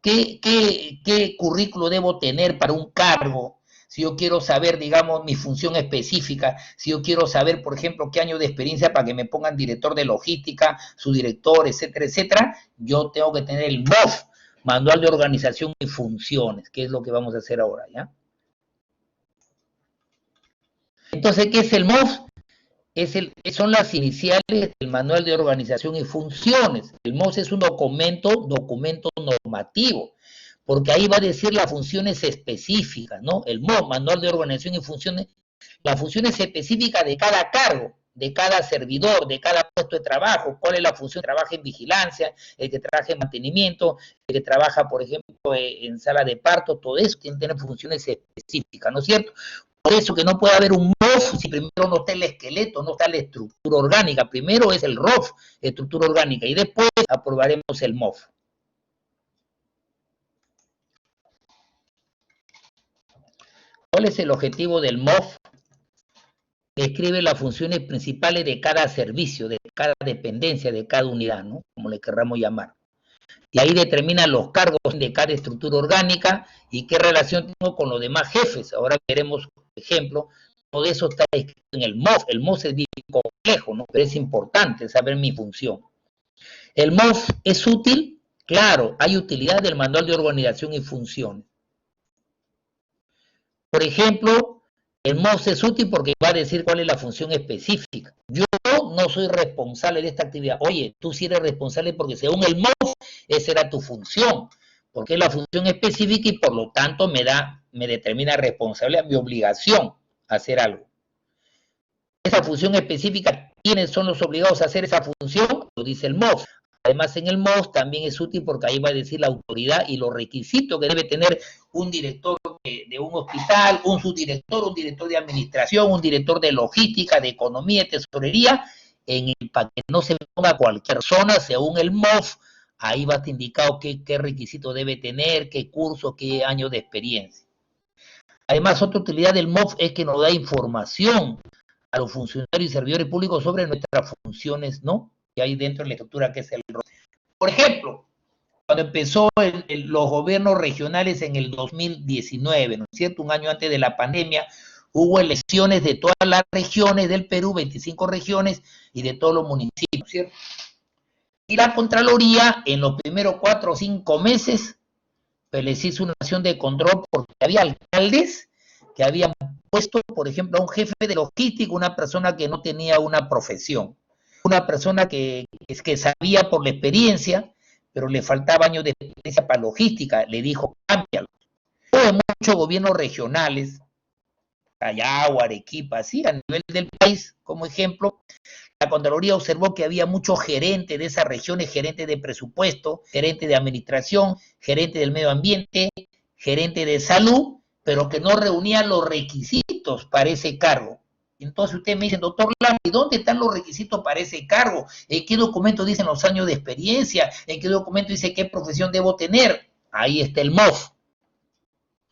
¿Qué currículo debo tener para un cargo? Si yo quiero saber, digamos, mi función específica, si yo quiero saber, por ejemplo, qué año de experiencia para que me pongan director de logística, subdirector, etcétera, etcétera, yo tengo que tener el MOF, Manual de Organización y Funciones, que es lo que vamos a hacer ahora, ¿ya? Entonces, ¿qué es el MOF? Son las iniciales del Manual de Organización y Funciones. El MOF es un documento normativo, porque ahí va a decir las funciones específicas, ¿no? El MOF, Manual de Organización y Funciones, las funciones específicas de cada cargo, de cada servidor, de cada puesto de trabajo, cuál es la función, trabaja en vigilancia, el que trabaja en mantenimiento, el que trabaja, por ejemplo, en sala de parto, todo eso tiene que tener funciones específicas, ¿no es cierto? Por eso que no puede haber un MOF si primero no está el esqueleto, no está la estructura orgánica. Primero es el ROF, estructura orgánica, y después aprobaremos el MOF. ¿Cuál es el objetivo del MOF? Describe las funciones principales de cada servicio, de cada dependencia, de cada unidad, ¿no? Como le querramos llamar. Y ahí determina los cargos de cada estructura orgánica y qué relación tengo con los demás jefes. Ahora veremos, por ejemplo, todo eso está escrito en el MOF. El MOF es bien complejo, ¿no? Pero es importante saber mi función. ¿El MOF es útil? Claro, hay utilidad del Manual de Organización y Funciones. Por ejemplo, el MOF es útil porque va a decir cuál es la función específica. Yo no soy responsable de esta actividad. Oye, tú sí eres responsable porque según el MOF, esa era tu función. Porque es la función específica y por lo tanto me determina responsable, mi obligación a hacer algo. Esa función específica, ¿quiénes son los obligados a hacer esa función? Lo dice el MOF. Además, en el MOF también es útil porque ahí va a decir la autoridad y los requisitos que debe tener un director de un hospital, un subdirector, un director de administración, un director de logística, de economía, de tesorería, para que no se ponga cualquier persona, según el MOF, ahí va a estar indicado qué requisito debe tener, qué curso, qué año de experiencia. Además, otra utilidad del MOF es que nos da información a los funcionarios y servidores públicos sobre nuestras funciones, ¿no? Que hay dentro de la estructura que es el ROF. Por ejemplo, cuando empezó los gobiernos regionales en el 2019, ¿no es cierto? Un año antes de la pandemia, hubo elecciones de todas las regiones del Perú, 25 regiones, y de todos los municipios, ¿no es cierto? Y la Contraloría, en los primeros 4 o 5 meses, pues les hizo una acción de control porque había alcaldes que habían puesto, por ejemplo, a un jefe de logística, una persona que no tenía una profesión, una persona que sabía por la experiencia, pero le faltaba años de experiencia para logística, le dijo, cámbialo. Hubo muchos gobiernos regionales, Callao, Arequipa, así, a nivel del país, como ejemplo, la Contraloría observó que había muchos gerentes de esas regiones, gerentes de presupuesto, gerentes de administración, gerentes del medio ambiente, gerentes de salud, pero que no reunían los requisitos para ese cargo. Entonces usted me dice, doctor Lam, ¿y dónde están los requisitos para ese cargo? ¿En qué documento dicen los años de experiencia? ¿En qué documento dice qué profesión debo tener? Ahí está el MOF.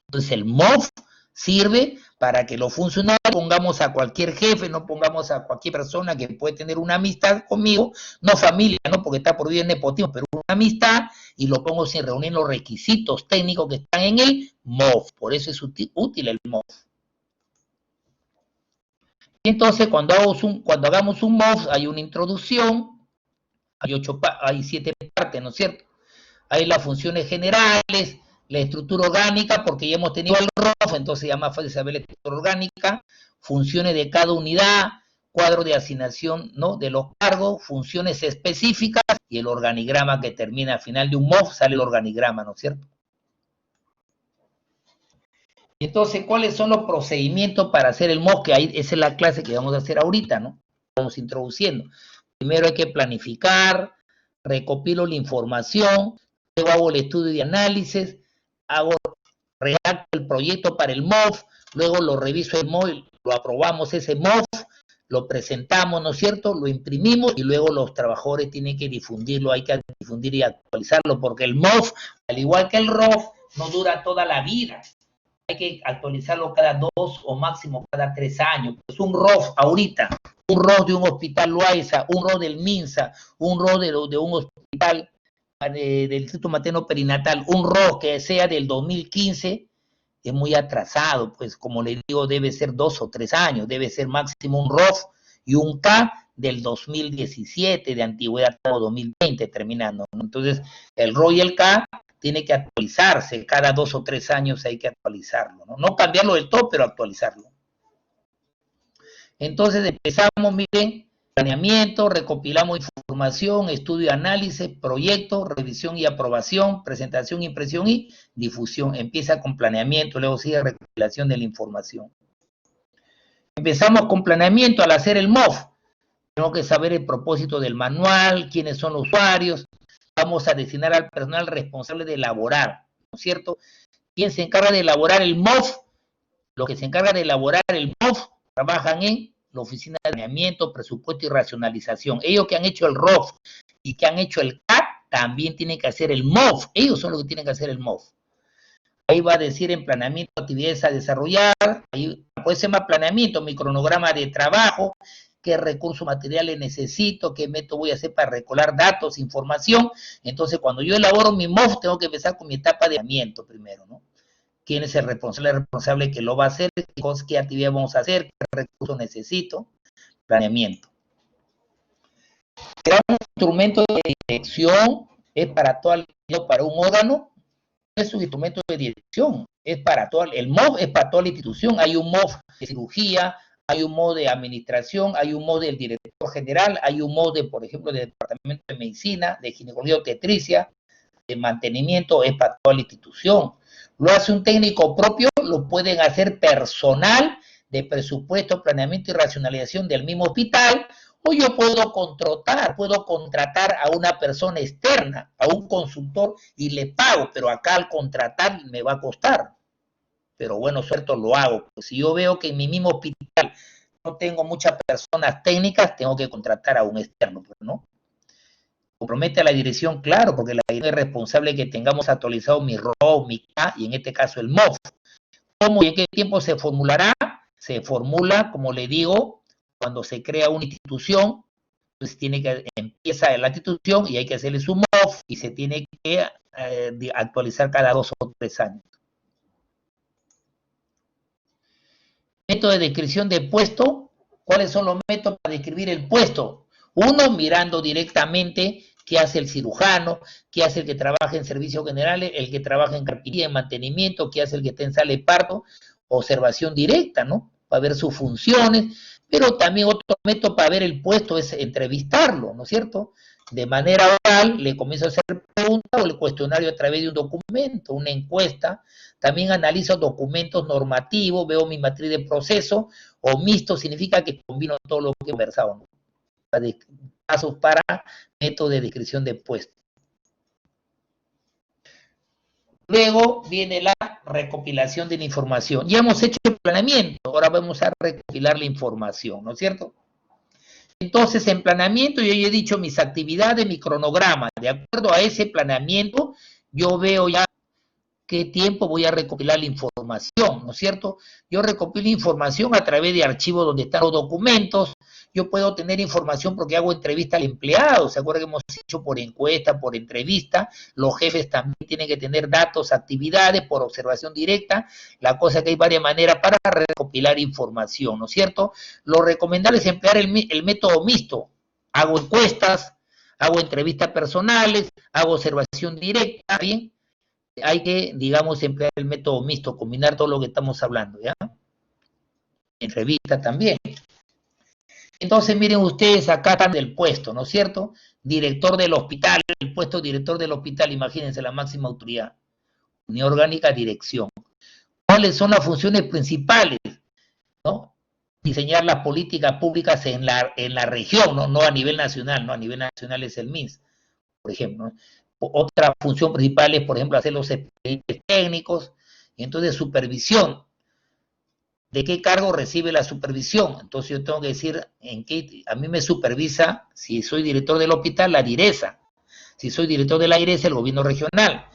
Entonces el MOF sirve para que los funcionarios pongamos a cualquier jefe, no pongamos a cualquier persona que puede tener una amistad conmigo, no familia, no porque está por vivir nepotismo, pero una amistad, y lo pongo sin reunir los requisitos técnicos que están en el MOF. Por eso es útil el MOF. Entonces, cuando hagamos un MOF, hay una introducción, hay 7 partes, ¿no es cierto? Hay las funciones generales, la estructura orgánica, porque ya hemos tenido el ROF, entonces ya más fácil saber la estructura orgánica, funciones de cada unidad, cuadro de asignación, ¿no?, de los cargos, funciones específicas y el organigrama que termina al final de un MOF, sale el organigrama, ¿no es cierto? Entonces, ¿cuáles son los procedimientos para hacer el MOF? Que ahí, esa es la clase que vamos a hacer ahorita, ¿no? Vamos introduciendo. Primero hay que planificar, recopilo la información, luego hago el estudio de análisis, hago redacto el proyecto para el MOF, luego lo reviso el MOF, lo aprobamos ese MOF, lo presentamos, ¿no es cierto? Lo imprimimos y luego los trabajadores tienen que difundirlo, hay que difundir y actualizarlo, porque el MOF, al igual que el ROF, no dura toda la vida. Hay que actualizarlo cada 2 o máximo cada 3 años. Pues un ROF ahorita, un ROF de un hospital Loaiza, un ROF del MINSA, un ROF de un hospital del Instituto Materno Perinatal, un ROF que sea del 2015, es muy atrasado, pues como le digo, debe ser 2 o 3 años, debe ser máximo un ROF y un K del 2017 de antigüedad o 2020 terminando, ¿no? Entonces, el ROF y el K tiene que actualizarse, cada 2 o 3 años hay que actualizarlo, ¿no? No cambiarlo del todo, pero actualizarlo. Entonces empezamos, miren, planeamiento, recopilamos información, estudio, análisis, proyecto, revisión y aprobación, presentación, impresión y difusión. Empieza con planeamiento, luego sigue recopilación de la información. Empezamos con planeamiento al hacer el MOF. Tenemos que saber el propósito del manual, quiénes son los usuarios. Vamos a designar al personal responsable de elaborar, ¿no es cierto? ¿Quién se encarga de elaborar el MOF? Los que se encargan de elaborar el MOF trabajan en la oficina de planeamiento, presupuesto y racionalización. Ellos que han hecho el ROF y que han hecho el CAT también tienen que hacer el MOF. Ellos son los que tienen que hacer el MOF. Ahí va a decir en planeamiento, actividades a desarrollar. Ahí puede ser más planeamiento, mi cronograma de trabajo, qué recursos materiales necesito, qué método voy a hacer para recolar datos, información. Entonces, cuando yo elaboro mi MOF, tengo que empezar con mi etapa de planeamiento primero, ¿no? ¿Quién es el responsable que lo va a hacer? ¿Qué actividad vamos a hacer? ¿Qué recursos necesito? Planeamiento. Crear un instrumento de dirección es para un órgano, no es un instrumento de dirección, es para el MOF es para toda la institución. Hay un MOF de cirugía, hay un MOF de administración, hay un MOF del director general, hay un MOF, por ejemplo, del departamento de medicina, de ginecología obstetricia, de mantenimiento, es para toda la institución. Lo hace un técnico propio, lo pueden hacer personal de presupuesto, planeamiento y racionalización del mismo hospital, o yo puedo contratar a una persona externa, a un consultor y le pago, pero acá al contratar me va a costar. Pero bueno, cierto, lo hago. Pues si yo veo que en mi mismo hospital no tengo muchas personas técnicas, tengo que contratar a un externo, ¿no? Compromete a la dirección, claro, porque la dirección es responsable de que tengamos actualizado mi ROF, mi K y en este caso el MOF. ¿Cómo y en qué tiempo se formulará? Se formula, como le digo, cuando se crea una institución, pues empieza la institución y hay que hacerle su MOF y se tiene que actualizar cada 2 o 3 años. Método de descripción de puesto. ¿Cuáles son los métodos para describir el puesto? Uno, mirando directamente qué hace el cirujano, qué hace el que trabaja en servicios generales, el que trabaja en carpintería, en mantenimiento, qué hace el que está en sala de parto, observación directa, ¿no? Para ver sus funciones, pero también otro método para ver el puesto es entrevistarlo, ¿no es cierto? De manera oral, le comienzo a hacer preguntas o el cuestionario a través de un documento, una encuesta. También analizo documentos normativos, veo mi matriz de proceso, o mixto significa que combino todo lo que he conversado, ¿no? Pasos para método de descripción de puesto. Luego viene la recopilación de la información. Ya hemos hecho el planeamiento, ahora vamos a recopilar la información, ¿no es cierto? Entonces, en planeamiento yo ya he dicho mis actividades, mi cronograma. De acuerdo a ese planeamiento, yo veo ya qué tiempo voy a recopilar la información, ¿no es cierto? Yo recopilo información a través de archivos donde están los documentos. Yo puedo tener información porque hago entrevista al empleado. ¿Se acuerdan que hemos hecho por encuesta, por entrevista? Los jefes también tienen que tener datos, actividades por observación directa. La cosa es que hay varias maneras para recopilar información, ¿no es cierto? Lo recomendable es emplear el método mixto. Hago encuestas, hago entrevistas personales, hago observación directa, ¿bien? Hay que, digamos, emplear el método mixto, combinar todo lo que estamos hablando, ¿ya? En revista también. Entonces, miren ustedes, acá están del puesto, ¿no es cierto? Director del hospital, el puesto director del hospital, imagínense la máxima autoridad. Unidad orgánica, dirección. ¿Cuáles son las funciones principales? ¿No? Diseñar las políticas públicas en la región, no a nivel nacional, no a nivel nacional es el MINS, por ejemplo, ¿no? Otra función principal es, por ejemplo, hacer los expedientes técnicos, Entonces, supervisión. ¿De qué cargo recibe la supervisión? Entonces yo tengo que decir, a mí me supervisa, si soy director del hospital, la direza. Si soy director de la direza, el gobierno regional.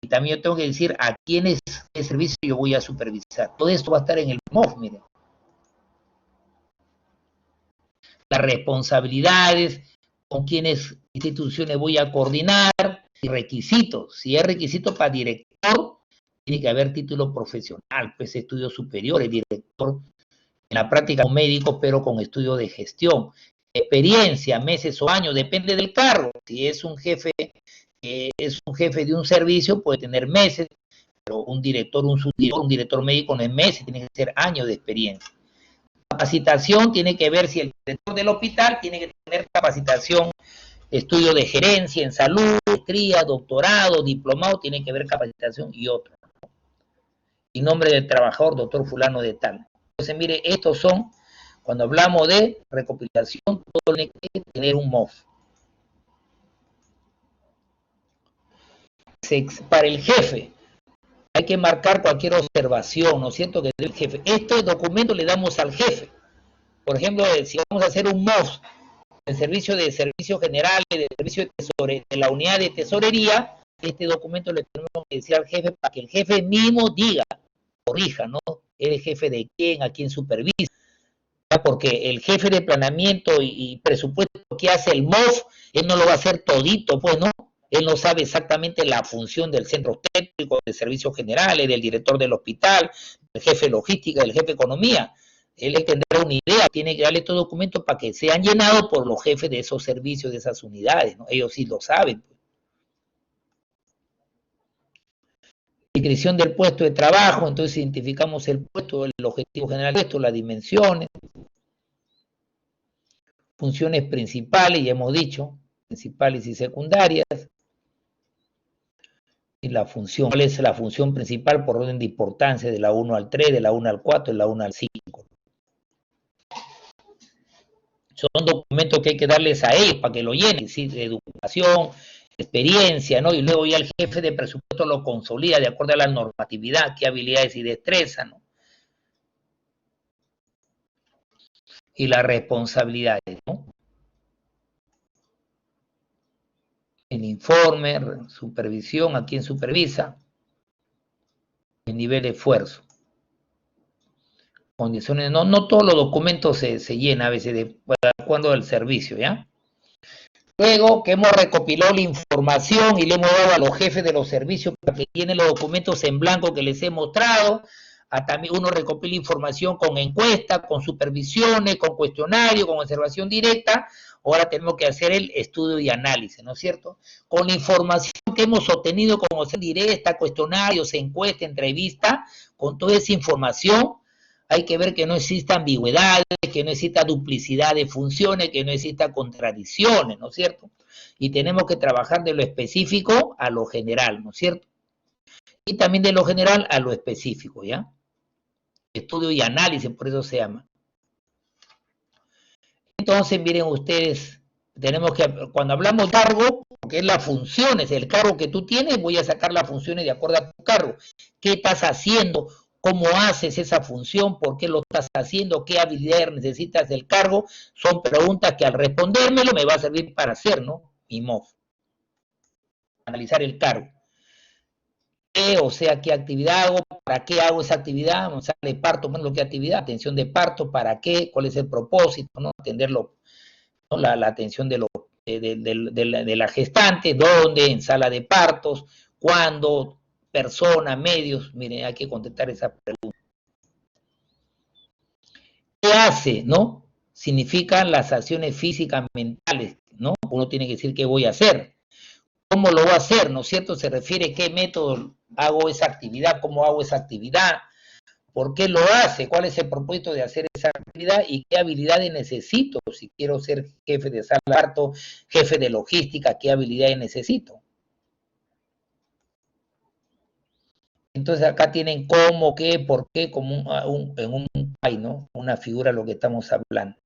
Y también yo tengo que decir a quiénes de servicio yo voy a supervisar. Todo esto va a estar en el MOF, miren. Las responsabilidades, con quiénes instituciones voy a coordinar, y requisitos. Si es requisito para director, tiene que haber título profesional, pues estudios superiores, director en la práctica como médico, pero con estudio de gestión. Experiencia, meses o años, depende del cargo. Si es un jefe de un servicio, puede tener meses, pero un director, un subdirector, un director médico no es meses, tiene que ser años de experiencia. Capacitación tiene que ver si el director del hospital tiene que tener capacitación, estudio de gerencia en salud, maestría, doctorado, diplomado, tiene que ver capacitación y otro. Y nombre del trabajador, doctor fulano de tal. Entonces, mire, estos son, cuando hablamos de recopilación, todo tiene que tener un MOF. Para el jefe, hay que marcar cualquier observación, ¿no es cierto? Que el jefe. Este documento le damos al jefe. Por ejemplo, si vamos a hacer un MOF, el servicio de servicios generales, de servicio de la unidad de tesorería, este documento le tenemos que decir al jefe para que el jefe mismo diga, corrija, ¿no? ¿El jefe de quién? ¿A quién supervisa? Porque el jefe de planeamiento y presupuesto que hace el MOF, él no lo va a hacer todito, pues, ¿no? Él no sabe exactamente la función del centro técnico, de servicios generales, del director del hospital, del jefe de logística, del jefe de economía. Él tendrá una idea, tiene que darle estos documentos para que sean llenados por los jefes de esos servicios, de esas unidades, ¿no? Ellos sí lo saben. Descripción del puesto de trabajo, entonces identificamos el puesto, el objetivo general del puesto, las dimensiones, funciones principales, ya hemos dicho, principales y secundarias, y la función, ¿cuál es la función principal por orden de importancia de la 1 al 3, de la 1 al 4, de la 1 al 5? Son documentos que hay que darles a ellos para que lo llenen, ¿sí? De educación, experiencia, ¿no? Y luego ya el jefe de presupuesto lo consolida de acuerdo a la normatividad, qué habilidades y destreza, ¿no? Y las responsabilidades, ¿no? El informe, supervisión, a quién supervisa, el nivel de esfuerzo. Condiciones, no todos los documentos se llenan a veces de acuerdo al servicio, ¿ya? Luego que hemos recopilado la información y le hemos dado a los jefes de los servicios para que tienen los documentos en blanco que les he mostrado, también uno recopila información con encuesta, con supervisiones, con cuestionario, con observación directa. Ahora tenemos que hacer el estudio y análisis, ¿no es cierto? Con la información que hemos obtenido con observación directa, cuestionarios, encuesta, entrevista, con toda esa información, hay que ver que no exista ambigüedades, que no exista duplicidad de funciones, que no exista contradicciones, ¿no es cierto? Y tenemos que trabajar de lo específico a lo general, ¿no es cierto? Y también de lo general a lo específico, ¿ya? Estudio y análisis, por eso se llama. Entonces, miren ustedes, tenemos que, cuando hablamos de cargo, que es las funciones, el cargo que tú tienes, voy a sacar las funciones de acuerdo a tu cargo. ¿Qué estás haciendo? ¿Cómo haces esa función? ¿Por qué lo estás haciendo? ¿Qué habilidades necesitas del cargo? Son preguntas que al respondérmelo me va a servir para hacer, ¿no? Mi MOF. Analizar el cargo. O sea, ¿qué actividad hago? ¿Para qué hago esa actividad? O sea, de parto, bueno, ¿qué actividad? Atención de parto, ¿para qué? ¿Cuál es el propósito? ¿No? Atenderlo, ¿no? La atención de la gestante, ¿dónde? En sala de partos, ¿cuándo? Persona, medios, miren, hay que contestar esa pregunta. ¿Qué hace, no? Significan las acciones físicas, mentales, ¿no? Uno tiene que decir qué voy a hacer. ¿Cómo lo voy a hacer, no es cierto? Se refiere a qué método hago esa actividad, cómo hago esa actividad, por qué lo hace, cuál es el propósito de hacer esa actividad y qué habilidades necesito. Si quiero ser jefe de sala de parto, jefe de logística, qué habilidades necesito. Entonces acá tienen cómo, qué, por qué, como en un pie, ¿no? Una figura de lo que estamos hablando.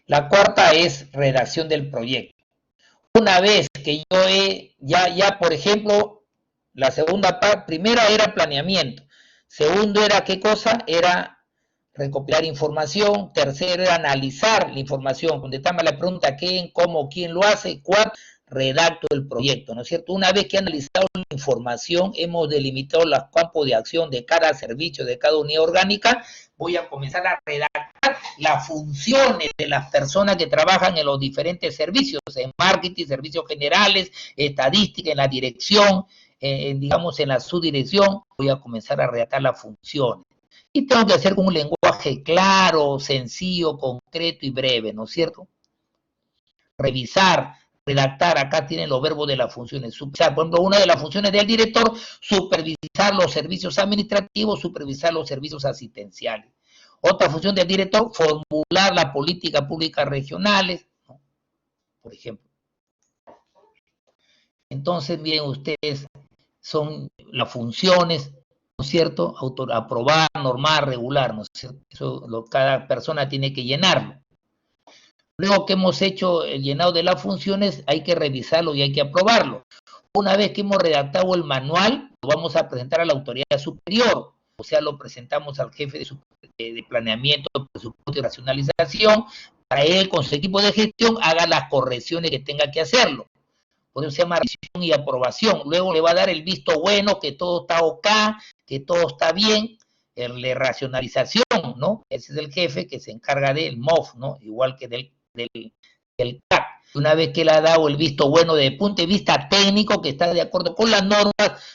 La cuarta es redacción del proyecto. Una vez que yo ya por ejemplo, La segunda parte, primera era planeamiento. Segundo era, ¿qué cosa? Era recopilar información. Tercero era analizar la información. Contestame la pregunta, ¿qué, cómo, quién lo hace? Cuarto, redacto el proyecto, ¿no es cierto? Una vez que he analizado la información, hemos delimitado los campos de acción de cada servicio, de cada unidad orgánica, voy a comenzar a redactar las funciones de las personas que trabajan en los diferentes servicios, en marketing, servicios generales, estadística, en la dirección, digamos en la subdirección, voy a comenzar a redactar las funciones. Y tengo que hacer con un lenguaje claro, sencillo, concreto y breve, ¿no es cierto? Revisar, redactar, acá tienen los verbos de las funciones. Supervisar, por ejemplo, una de las funciones del director, supervisar los servicios administrativos, supervisar los servicios asistenciales. Otra función del director, formular las políticas públicas regionales, ¿no? Por ejemplo. Entonces, miren ustedes, son las funciones, ¿no es cierto? Aprobar, normar, regular, ¿no es cierto? Eso cada persona tiene que llenarlo. Luego que hemos hecho el llenado de las funciones, hay que revisarlo y hay que aprobarlo. Una vez que hemos redactado el manual, lo vamos a presentar a la autoridad superior, o sea, lo presentamos al jefe de planeamiento, presupuesto y racionalización, para él con su equipo de gestión haga las correcciones que tenga que hacerlo. Por eso se llama revisión y aprobación. Luego le va a dar el visto bueno, que todo está ok, que todo está bien, el de racionalización, ¿no? Ese es el jefe que se encarga del MOF, ¿no? Igual que del CAP. Una vez que le ha dado el visto bueno desde el punto de vista técnico, que está de acuerdo con las normas,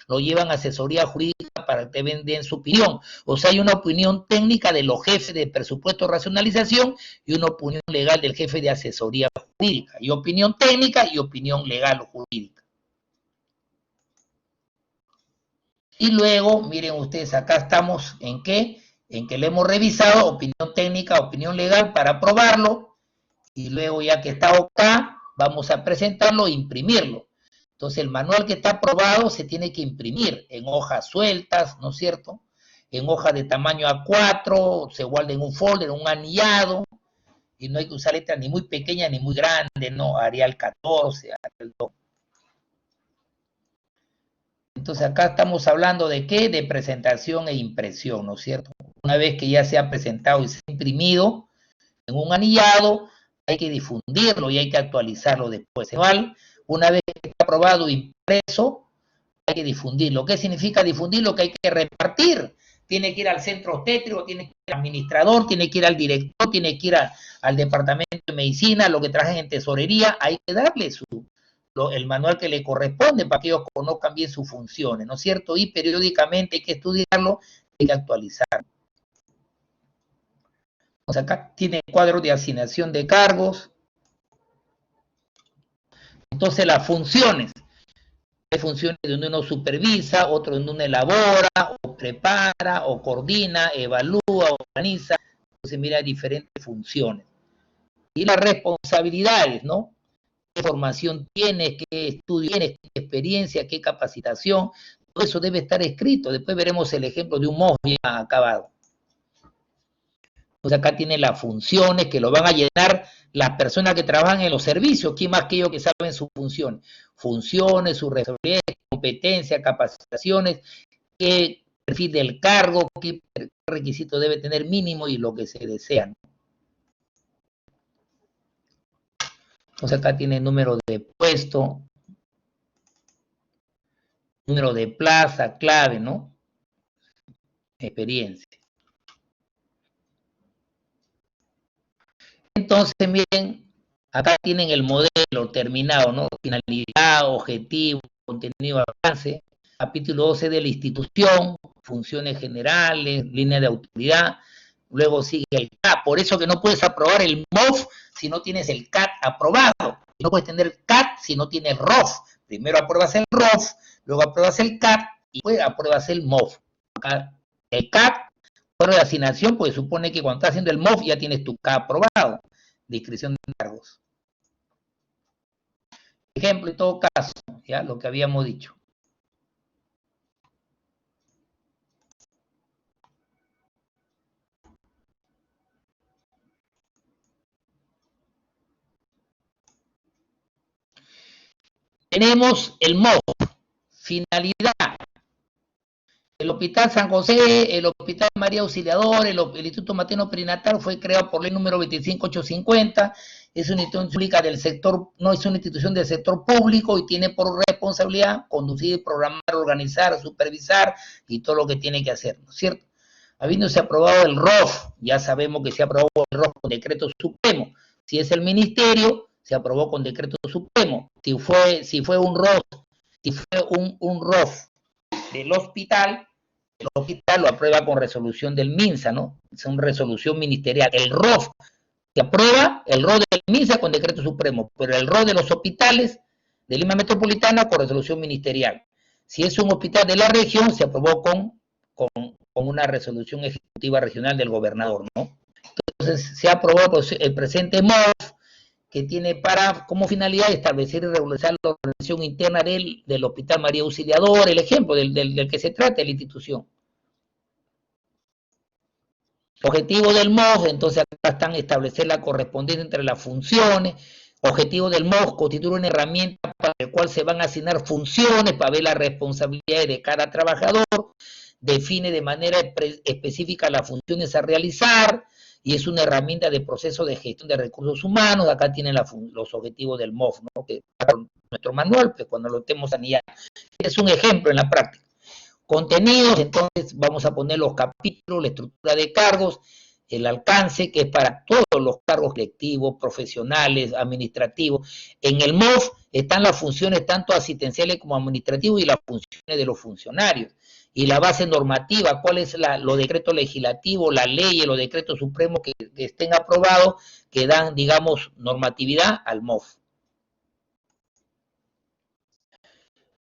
lo llevan a asesoría jurídica para que den su opinión. O sea, hay una opinión técnica de los jefes de presupuesto de racionalización y una opinión legal del jefe de asesoría jurídica. Y opinión técnica y opinión legal o jurídica. Y luego, miren ustedes, acá estamos en qué, en que le hemos revisado opinión técnica, opinión legal para aprobarlo. Y luego ya que está OK, vamos a presentarlo e imprimirlo. Entonces el manual que está aprobado se tiene que imprimir en hojas sueltas, ¿no es cierto? En hojas de tamaño A4, se guarda en un folder, en un anillado, y no hay que usar letras ni muy pequeñas ni muy grandes, ¿no? Arial 14, Arial 2. Entonces acá estamos hablando de ¿qué? De presentación e impresión, ¿no es cierto? Una vez que ya se ha presentado y se ha imprimido en un anillado, hay que difundirlo y hay que actualizarlo después. Igual, una vez que está aprobado e impreso, hay que difundirlo. ¿Qué significa difundirlo? Que hay que repartir. Tiene que ir al centro obstétrico, tiene que ir al administrador, tiene que ir al director, tiene que ir al departamento de medicina, lo que trabajan en tesorería. Hay que darle el manual que le corresponde para que ellos conozcan bien sus funciones, ¿no es cierto? Y periódicamente hay que estudiarlo, hay que actualizarlo. O sea, acá tiene cuadro de asignación de cargos. Entonces las funciones. Hay funciones donde uno supervisa, otro donde uno elabora, o prepara, o coordina, evalúa, organiza. Entonces mira, hay diferentes funciones. Y las responsabilidades, ¿no? ¿Qué formación tienes? ¿Qué estudio tienes? ¿Qué experiencia? ¿Qué capacitación? Todo eso debe estar escrito. Después veremos el ejemplo de un MOF bien acabado. Pues acá tiene las funciones que lo van a llenar las personas que trabajan en los servicios. ¿Quién más que ellos que saben sus funciones? Funciones, sus responsabilidades, competencias, capacitaciones, qué perfil del cargo, qué requisito debe tener mínimo y lo que se desea. Entonces acá tiene número de puesto, número de plaza, clave, ¿no? Experiencia. Entonces, miren, acá tienen el modelo terminado, ¿no? Finalidad, objetivo, contenido, alcance. Capítulo 12 de la institución, funciones generales, línea de autoridad. Luego sigue el CAT. Por eso que no puedes aprobar el MOF si no tienes el CAT aprobado. No puedes tener el CAT si no tienes ROF. Primero apruebas el ROF, luego apruebas el CAT y luego apruebas el MOF. Acá, el CAT, cuadro de asignación, pues supone que cuando estás haciendo el MOF ya tienes tu CAT aprobado. Descripción de cargos. Ejemplo, en todo caso, ya lo que habíamos dicho. Tenemos el MOF, finalidad. El Hospital San José, el Hospital María Auxiliadora, el Instituto Materno Perinatal fue creado por ley número 25850, es una institución pública del sector, no es una institución del sector público y tiene por responsabilidad conducir, programar, organizar, supervisar y todo lo que tiene que hacer, ¿no es cierto? Habiéndose aprobado el ROF, ya sabemos que se aprobó el ROF con decreto supremo. Si es el ministerio, se aprobó con decreto supremo. Si fue un ROF, un ROF del hospital, el hospital lo aprueba con resolución del MINSA, ¿no? Es una resolución ministerial. El ROF se aprueba, el ROF del MINSA con decreto supremo, pero el ROF de los hospitales de Lima Metropolitana con resolución ministerial. Si es un hospital de la región, se aprobó con una resolución ejecutiva regional del gobernador, ¿no? Entonces, se aprobó el presente MOF, que tiene como finalidad establecer y regularizar la organización interna del Hospital María Auxiliadora, el ejemplo del que se trata de la institución. Objetivo del MOF, entonces acá están establecer la correspondencia entre las funciones. Objetivo del MOF, constituir una herramienta para la cual se van a asignar funciones para ver las responsabilidades de cada trabajador, define de manera específica las funciones a realizar, y es una herramienta de proceso de gestión de recursos humanos. Acá tienen los objetivos del MOF, ¿no? Que nuestro manual, pues cuando lo estemos anillando. Es un ejemplo en la práctica. Contenidos, entonces vamos a poner los capítulos, la estructura de cargos, el alcance, que es para todos los cargos colectivos, profesionales, administrativos. En el MOF están las funciones tanto asistenciales como administrativas y las funciones de los funcionarios. Y la base normativa, cuál es los decretos legislativos, las leyes, los decretos supremos que estén aprobados, que dan, digamos, normatividad al MOF.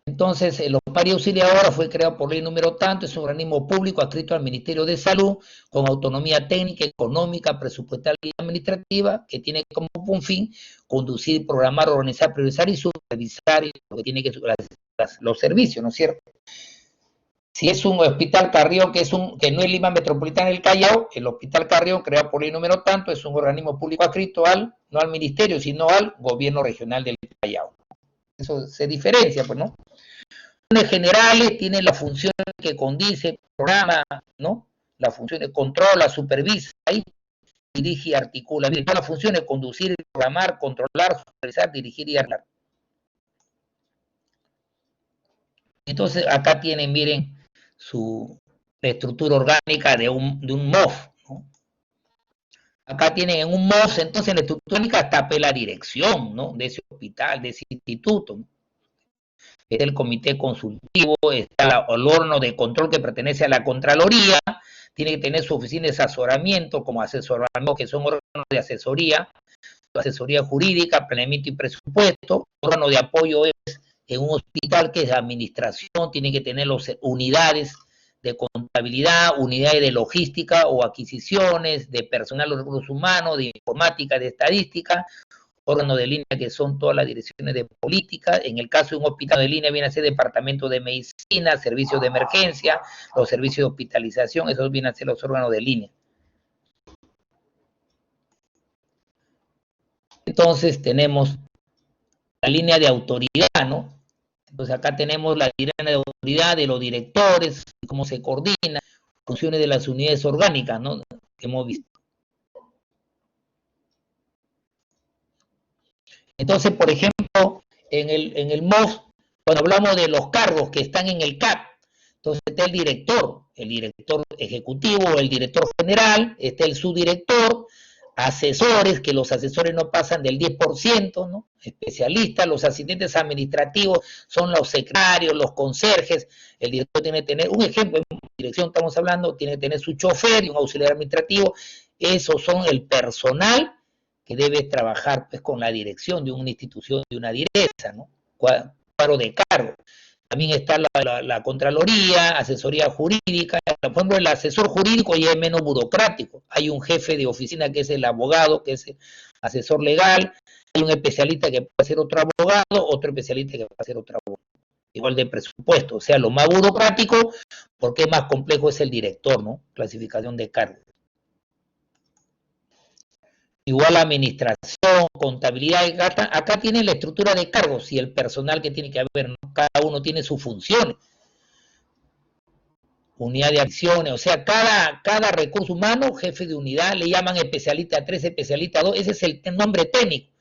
Entonces, el María Auxiliadora fue creado por ley número tanto, es un organismo público adscrito al Ministerio de Salud, con autonomía técnica, económica, presupuestal y administrativa, que tiene como fin conducir, programar, organizar, priorizar y supervisar lo que tiene que los servicios, ¿no es cierto? Si es un hospital Carrión, que no es Lima Metropolitana del Callao, el hospital Carrión, creado por ley número tanto, es un organismo público adscrito no al ministerio, sino al gobierno regional del Callao. Eso se diferencia, pues, ¿no? Funciones generales tienen la función que condice, programa, ¿no? La función de controla, supervisa, ahí dirige y articula. Miren, todas las funciones: conducir, programar, controlar, supervisar, dirigir y articular. Entonces, acá tienen, miren, la estructura orgánica de un MOF, ¿no? Acá tienen en un MOF, entonces en la estructura orgánica está la dirección, ¿no? De ese hospital, de ese instituto, ¿no? Está el comité consultivo, está el órgano de control que pertenece a la Contraloría, tiene que tener su oficina de asesoramiento como asesoramiento, que son órganos de asesoría jurídica, planeamiento y presupuesto. Órgano de apoyo es en un hospital que es administración, tiene que tener unidades de contabilidad, unidades de logística o adquisiciones, de personal de recursos humanos, de informática, de estadística. Órganos de línea que son todas las direcciones de política. En el caso de un hospital de línea viene a ser departamento de medicina, servicios de emergencia, los servicios de hospitalización, esos vienen a ser los órganos de línea. Entonces tenemos la línea de autoridad, ¿no? Entonces acá tenemos la línea de autoridad de los directores, cómo se coordina, funciones de las unidades orgánicas, ¿no? Que hemos visto. Entonces, por ejemplo, en el MOF, cuando hablamos de los cargos que están en el CAP, entonces está el director ejecutivo, el director general, está el subdirector, asesores, que los asesores no pasan del 10%, ¿no? Especialistas, los asistentes administrativos son los secretarios, los conserjes. El director tiene que tener, un ejemplo, en dirección estamos hablando, tiene que tener su chofer y un auxiliar administrativo. Esos son el personal que debe trabajar, pues, con la dirección de una institución, de una direza, ¿no? Cuadro de cargo. También está la Contraloría, asesoría jurídica. Por ejemplo, el asesor jurídico ya es menos burocrático. Hay un jefe de oficina que es el abogado, que es el asesor legal. Hay un especialista que puede ser otro abogado, otro especialista que puede ser otro abogado. Igual de presupuesto. O sea, lo más burocrático, porque más complejo es el director, ¿no? Clasificación de cargos. igual administración, contabilidad, acá tiene la estructura de cargos y el personal que tiene que haber, ¿no? Cada uno tiene sus funciones. Unidad de acciones, o sea, cada recurso humano, jefe de unidad, le llaman especialista 3, especialista 2, ese es el nombre técnico.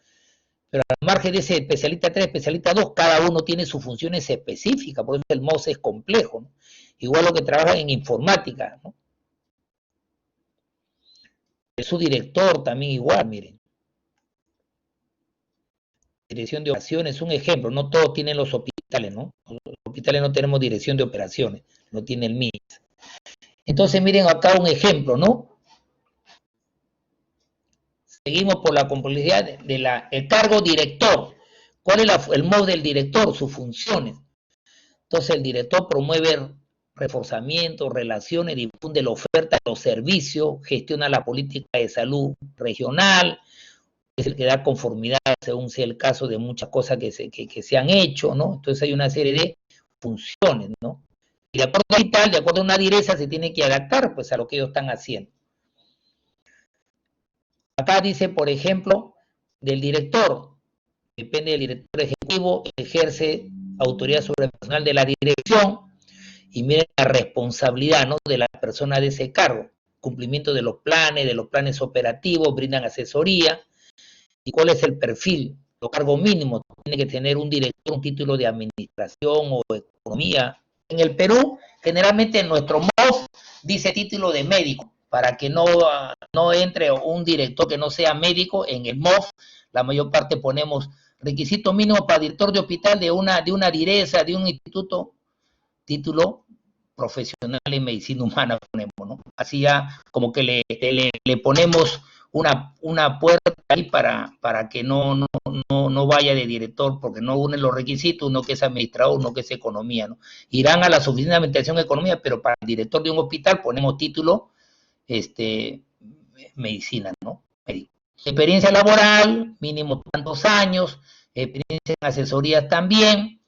Pero al margen de ese especialista 3, especialista 2, cada uno tiene sus funciones específicas, por eso el MOS es complejo, ¿no? Igual lo que trabaja en informática, ¿no? Es su director también igual, miren. Dirección de operaciones, un ejemplo, no todos tienen los hospitales, ¿no? Los hospitales no tenemos dirección de operaciones, no tiene el MIS. Entonces miren acá un ejemplo, ¿no? Seguimos por la complejidad el cargo director. ¿Cuál es el modo del director? Sus funciones. Entonces el director promueve reforzamiento, relaciones, difunde la oferta de los servicios, gestiona la política de salud regional, es el que da conformidad según sea el caso de muchas cosas que se han hecho, ¿no? Entonces hay una serie de funciones, ¿no? Y de acuerdo a una direza se tiene que adaptar pues a lo que ellos están haciendo. Acá dice, por ejemplo, del director, depende del director ejecutivo, ejerce autoridad sobre el personal de la dirección y miren la responsabilidad, ¿no?, de la persona de ese cargo, cumplimiento de los planes operativos, brindan asesoría. ¿Y cuál es el perfil? Los cargos mínimos, tiene que tener un director, un título de administración o economía. En el Perú, generalmente en nuestro MOF dice título de médico, para que no entre un director que no sea médico. En el MOF, la mayor parte ponemos requisito mínimo para director de hospital de una direza, de un instituto, título profesional en medicina humana ponemos, ¿no? Así ya como que le ponemos una puerta ahí para que no vaya de director, porque no une los requisitos, uno que es administrador, uno que es economía, ¿no? Irán a las oficinas de administración de economía, pero para el director de un hospital ponemos título medicina, ¿no? Médico. Experiencia laboral, mínimo tantos años, experiencia en asesorías también,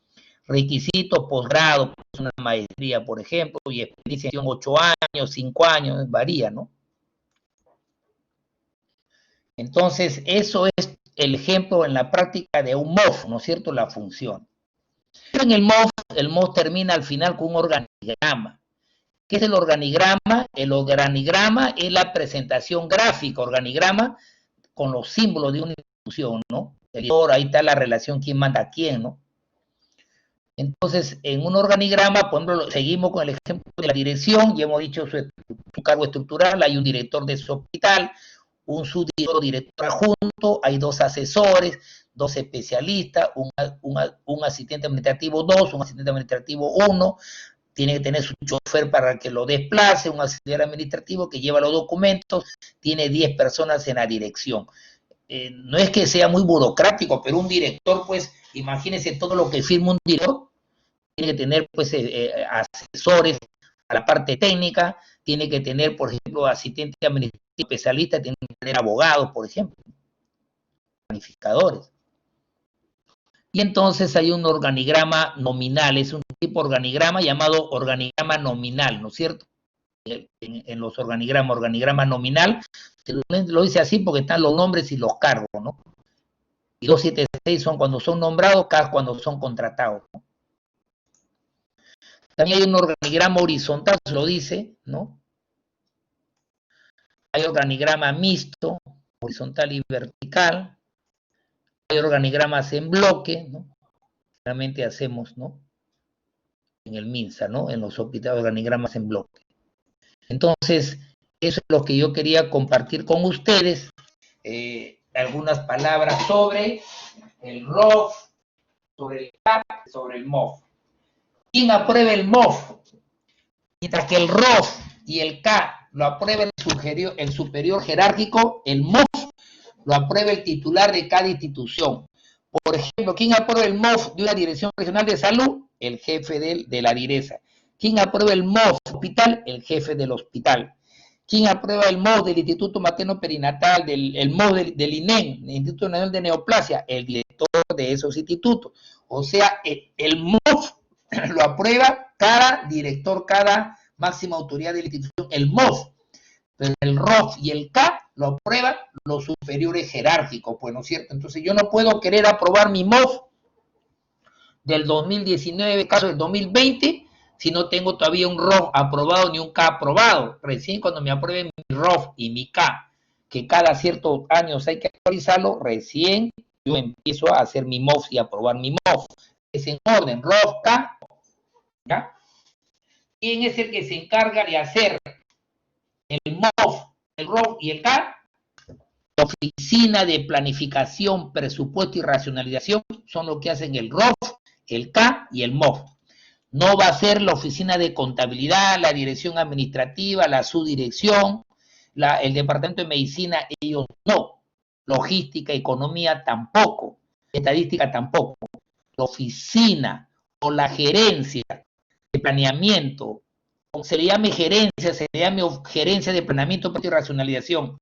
requisitos, posgrado, una maestría, por ejemplo, y experiencia en 8 años, 5 años, varía, ¿no? Entonces, eso es el ejemplo en la práctica de un MOF, ¿no es cierto?, la función. En el MOF termina al final con un organigrama. ¿Qué es el organigrama? El organigrama es la presentación gráfica, organigrama con los símbolos de una institución, ¿no? Ahí está la relación quién manda a quién, ¿no? Entonces, en un organigrama, por ejemplo, seguimos con el ejemplo de la dirección, ya hemos dicho su cargo estructural, hay un director de su hospital, un subdirector, director adjunto, hay 2 asesores, 2 especialistas, un asistente administrativo 2, un asistente administrativo 1, tiene que tener su chofer para que lo desplace, un asistente administrativo que lleva los documentos, tiene 10 personas en la dirección. No es que sea muy burocrático, pero un director, pues, imagínense todo lo que firma un director, tiene que tener, pues, asesores a la parte técnica, tiene que tener, por ejemplo, asistente administrativo especialista, tiene que tener abogados, por ejemplo, planificadores. Y entonces hay un organigrama nominal, es un tipo de organigrama llamado organigrama nominal, ¿no es cierto? En los organigrama nominal, lo dice así porque están los nombres y los cargos, ¿no? Y 276 son cuando son nombrados, cada cuando son contratados, ¿no? También hay un organigrama horizontal, se lo dice, ¿no? Hay organigrama mixto, horizontal y vertical. Hay organigramas en bloque, ¿no? Realmente hacemos, ¿no? En el MINSA, ¿no? En los hospitales, organigramas en bloque. Entonces, eso es lo que yo quería compartir con ustedes. Algunas palabras sobre el ROF, sobre el CAP, sobre el MOF. ¿Quién aprueba el MOF? Mientras que el ROF y el CAP lo aprueba el superior jerárquico, el MOF lo aprueba el titular de cada institución. Por ejemplo, ¿quién aprueba el MOF de una dirección regional de salud? El jefe de la direza. ¿Quién aprueba el MOF hospital? El jefe del hospital. ¿Quién aprueba el MOF del Instituto Materno Perinatal, el MOF del INEN, el Instituto Nacional de Neoplasia? El director de esos institutos. O sea, el MOF lo aprueba cada director, cada máxima autoridad de la institución, el MOF. Pero el ROF y el CAP lo aprueban los superiores jerárquicos, pues, ¿no es cierto? Entonces yo no puedo querer aprobar mi MOF del 2019, caso del 2020, si no tengo todavía un ROF aprobado ni un K aprobado. Recién cuando me aprueben mi ROF y mi K, que cada ciertos años hay que actualizarlo, recién yo empiezo a hacer mi MOF y aprobar mi MOF. Es en orden, ROF, K, ¿ya? ¿Quién es el que se encarga de hacer el MOF, el ROF y el K? La Oficina de Planificación, Presupuesto y Racionalización son los que hacen el ROF, el K y el MOF. No va a ser la Oficina de Contabilidad, la Dirección Administrativa, la Subdirección, el Departamento de Medicina, ellos no. Logística, Economía tampoco. Estadística tampoco. La Oficina o la Gerencia de Planeamiento, o se le llame gerencia, se le llame Gerencia de Planeamiento y Racionalización,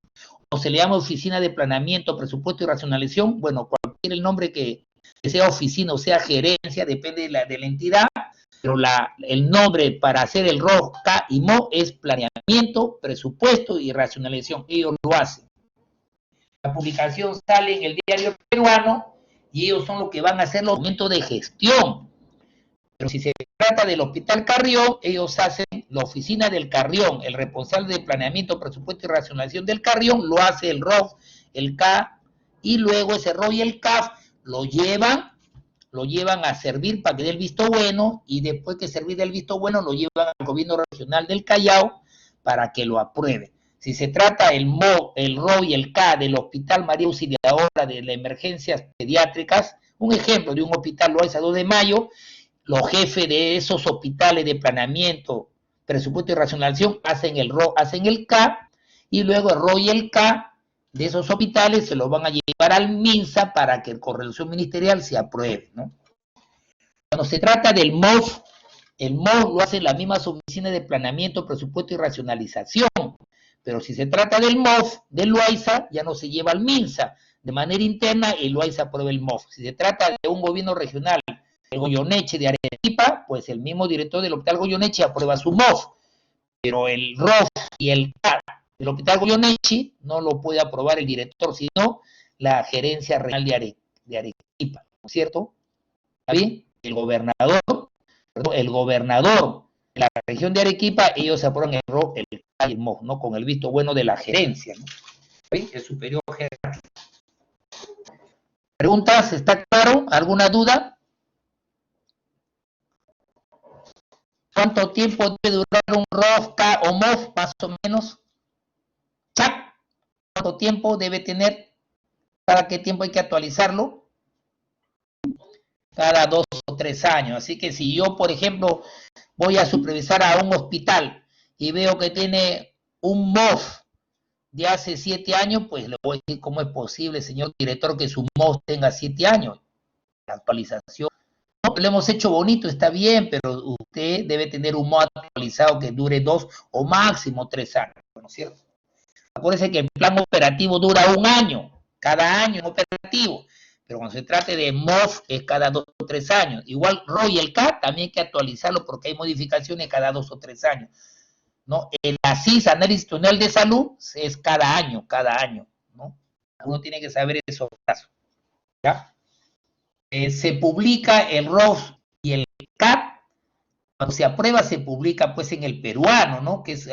o se le llama Oficina de Planeamiento, Presupuesto y Racionalización, bueno, cualquier el nombre que sea oficina o sea gerencia, depende de la entidad, pero el nombre para hacer el ROF, K y MO es Planeamiento, Presupuesto y Racionalización. Ellos lo hacen. La publicación sale en el Diario Peruano y ellos son los que van a hacer los documentos de gestión. Pero si se trata del Hospital Carrión, ellos hacen la oficina del Carrión, el responsable de planeamiento, presupuesto y racionalización del Carrión, lo hace el ROF, el K, y luego ese ROF y el CAF lo llevan a servir para que dé el visto bueno, y después que servir del visto bueno, lo llevan al gobierno regional del Callao para que lo apruebe. Si se trata el MO, el ROF y el K del Hospital María Auxiliadora de las emergencias pediátricas, un ejemplo de un hospital Loaiza 2 de Mayo, los jefes de esos hospitales de planeamiento, presupuesto y racionalización hacen el ROF, hacen el K, y luego el ROF y el K de esos hospitales se los van a llevar al MINSA para que el correlación ministerial se apruebe, ¿no? Cuando se trata del MOF, el MOF lo hacen las mismas oficinas de planeamiento, presupuesto y racionalización, pero si se trata del MOF, del Loaiza, ya no se lleva al MINSA, de manera interna el Loaiza aprueba el MOF. Si se trata de un gobierno regional, el Goyoneche de Arequipa, pues el mismo director del Hospital Goyoneche aprueba su MOF, pero el ROF y el K del Hospital Goyoneche no lo puede aprobar el director, sino la gerencia regional de Arequipa, ¿no es cierto? ¿Está bien? El gobernador de la región de Arequipa, ellos aprueban el ROF, el K y el MOF, ¿no? Con el visto bueno de la gerencia, ¿no? ¿Sí? El superior jerárquico. ¿Preguntas? ¿Está claro? ¿Alguna duda? ¿Cuánto tiempo debe durar un ROF, K o MOF, más o menos? ¿Chat? ¿Cuánto tiempo debe tener? ¿Cada qué tiempo hay que actualizarlo? Cada 2 o 3 años. Así que si yo, por ejemplo, voy a supervisar a un hospital y veo que tiene un MOF de hace 7 años, pues le voy a decir cómo es posible, señor director, que su MOF tenga 7 años. La actualización. No, lo hemos hecho bonito, está bien, pero usted debe tener un MOF actualizado que dure 2 o máximo 3 años, ¿no es cierto? Acuérdense que el plan operativo dura 1 año, cada año operativo, pero cuando se trate de MOF es cada 2 o 3 años. Igual ROI y el K también hay que actualizarlo porque hay modificaciones cada 2 o 3 años, ¿no? El ASIS, Análisis Institucional de Salud, es cada año, ¿no? Uno tiene que saber esos casos, ¿ya? Se publica el ROF y el K, cuando se aprueba se publica pues en el peruano, ¿no? Que es,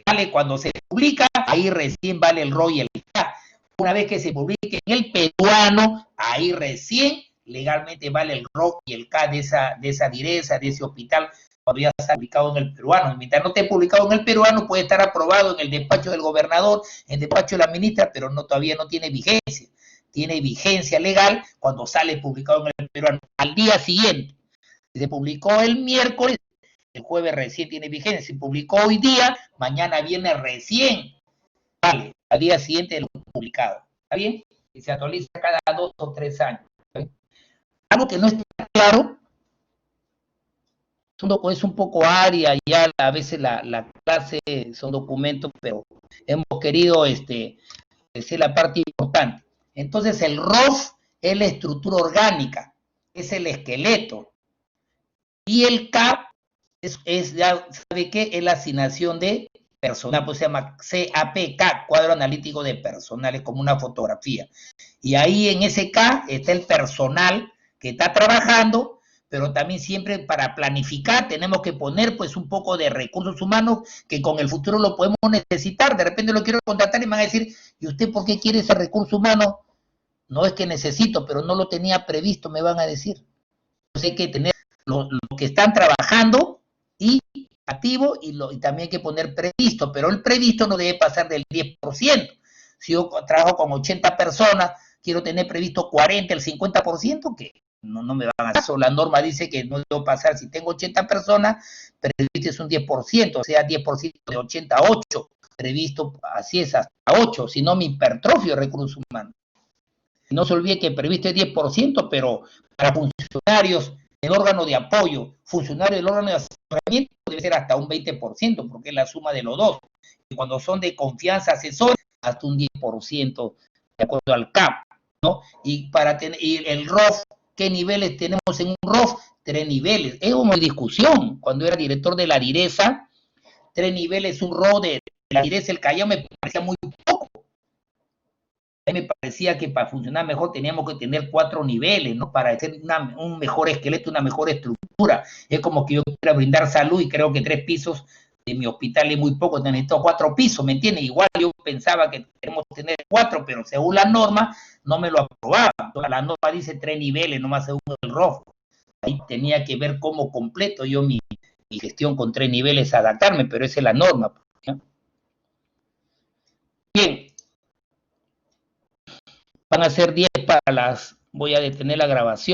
vale cuando se publica, ahí recién vale el ROF y el K. Una vez que se publique en el peruano, ahí recién legalmente vale el ROF y el K de esa direza, de ese hospital, cuando ya está publicado en el peruano. Mientras no esté publicado en el peruano, puede estar aprobado en el despacho del gobernador, en el despacho de la ministra, pero todavía no tiene vigencia. Tiene vigencia legal cuando sale publicado en el peruano al día siguiente. Si se publicó el miércoles, el jueves recién tiene vigencia. Si publicó hoy día, mañana viene recién. Vale, al día siguiente de lo publicado. ¿Está bien? Y se actualiza cada 2 o 3 años. ¿Sí? Algo que no está claro, es un poco área, ya a veces la clase son documentos, pero hemos querido decir la parte importante. Entonces el ROF es la estructura orgánica, es el esqueleto. Y el K es ya sabe qué, es la asignación de personal, pues se llama CAPK, cuadro analítico de personal, es como una fotografía. Y ahí en ese K está el personal que está trabajando, pero también siempre para planificar tenemos que poner pues un poco de recursos humanos que con el futuro lo podemos necesitar. De repente lo quiero contratar y me van a decir, ¿y usted por qué quiere ese recurso humano? No es que necesito, pero no lo tenía previsto, me van a decir. Entonces hay que tener lo que están trabajando y activo y también hay que poner previsto, pero el previsto no debe pasar del 10%. Si yo trabajo con 80 personas, quiero tener previsto 40, el 50%, que no me van a hacer. La norma dice que no debo pasar, si tengo 80 personas, previsto es un 10%, o sea, 10% de 80 a 8, previsto así es hasta 8, si no me hipertrofio recursos humanos. No se olvide que previsto es 10%, pero para funcionarios del órgano de apoyo, funcionarios del órgano de asesoramiento, debe ser hasta un 20%, porque es la suma de los dos. Y cuando son de confianza asesores, hasta un 10%, de acuerdo al CAP, ¿no? Y para tener el ROF, ¿qué niveles tenemos en un ROF? 3 niveles. Es una discusión. Cuando era director de la DIRESA, 3 niveles, un ROF de la DIRESA, el Callao, me parecía muy poco. A mí me parecía que para funcionar mejor teníamos que tener 4 niveles, ¿no? Para hacer un mejor esqueleto, una mejor estructura. Es como que yo quiera brindar salud y creo que 3 pisos de mi hospital es muy poco, necesito 4 pisos, ¿me entiendes? Igual yo pensaba que tenemos que tener 4, pero según la norma no me lo aprobaba. La norma dice 3 niveles, nomás según el ROF. Ahí tenía que ver cómo completo yo mi gestión con 3 niveles, adaptarme, pero esa es la norma, ¿no? Bien. Van a ser 10 para las, voy a detener la grabación.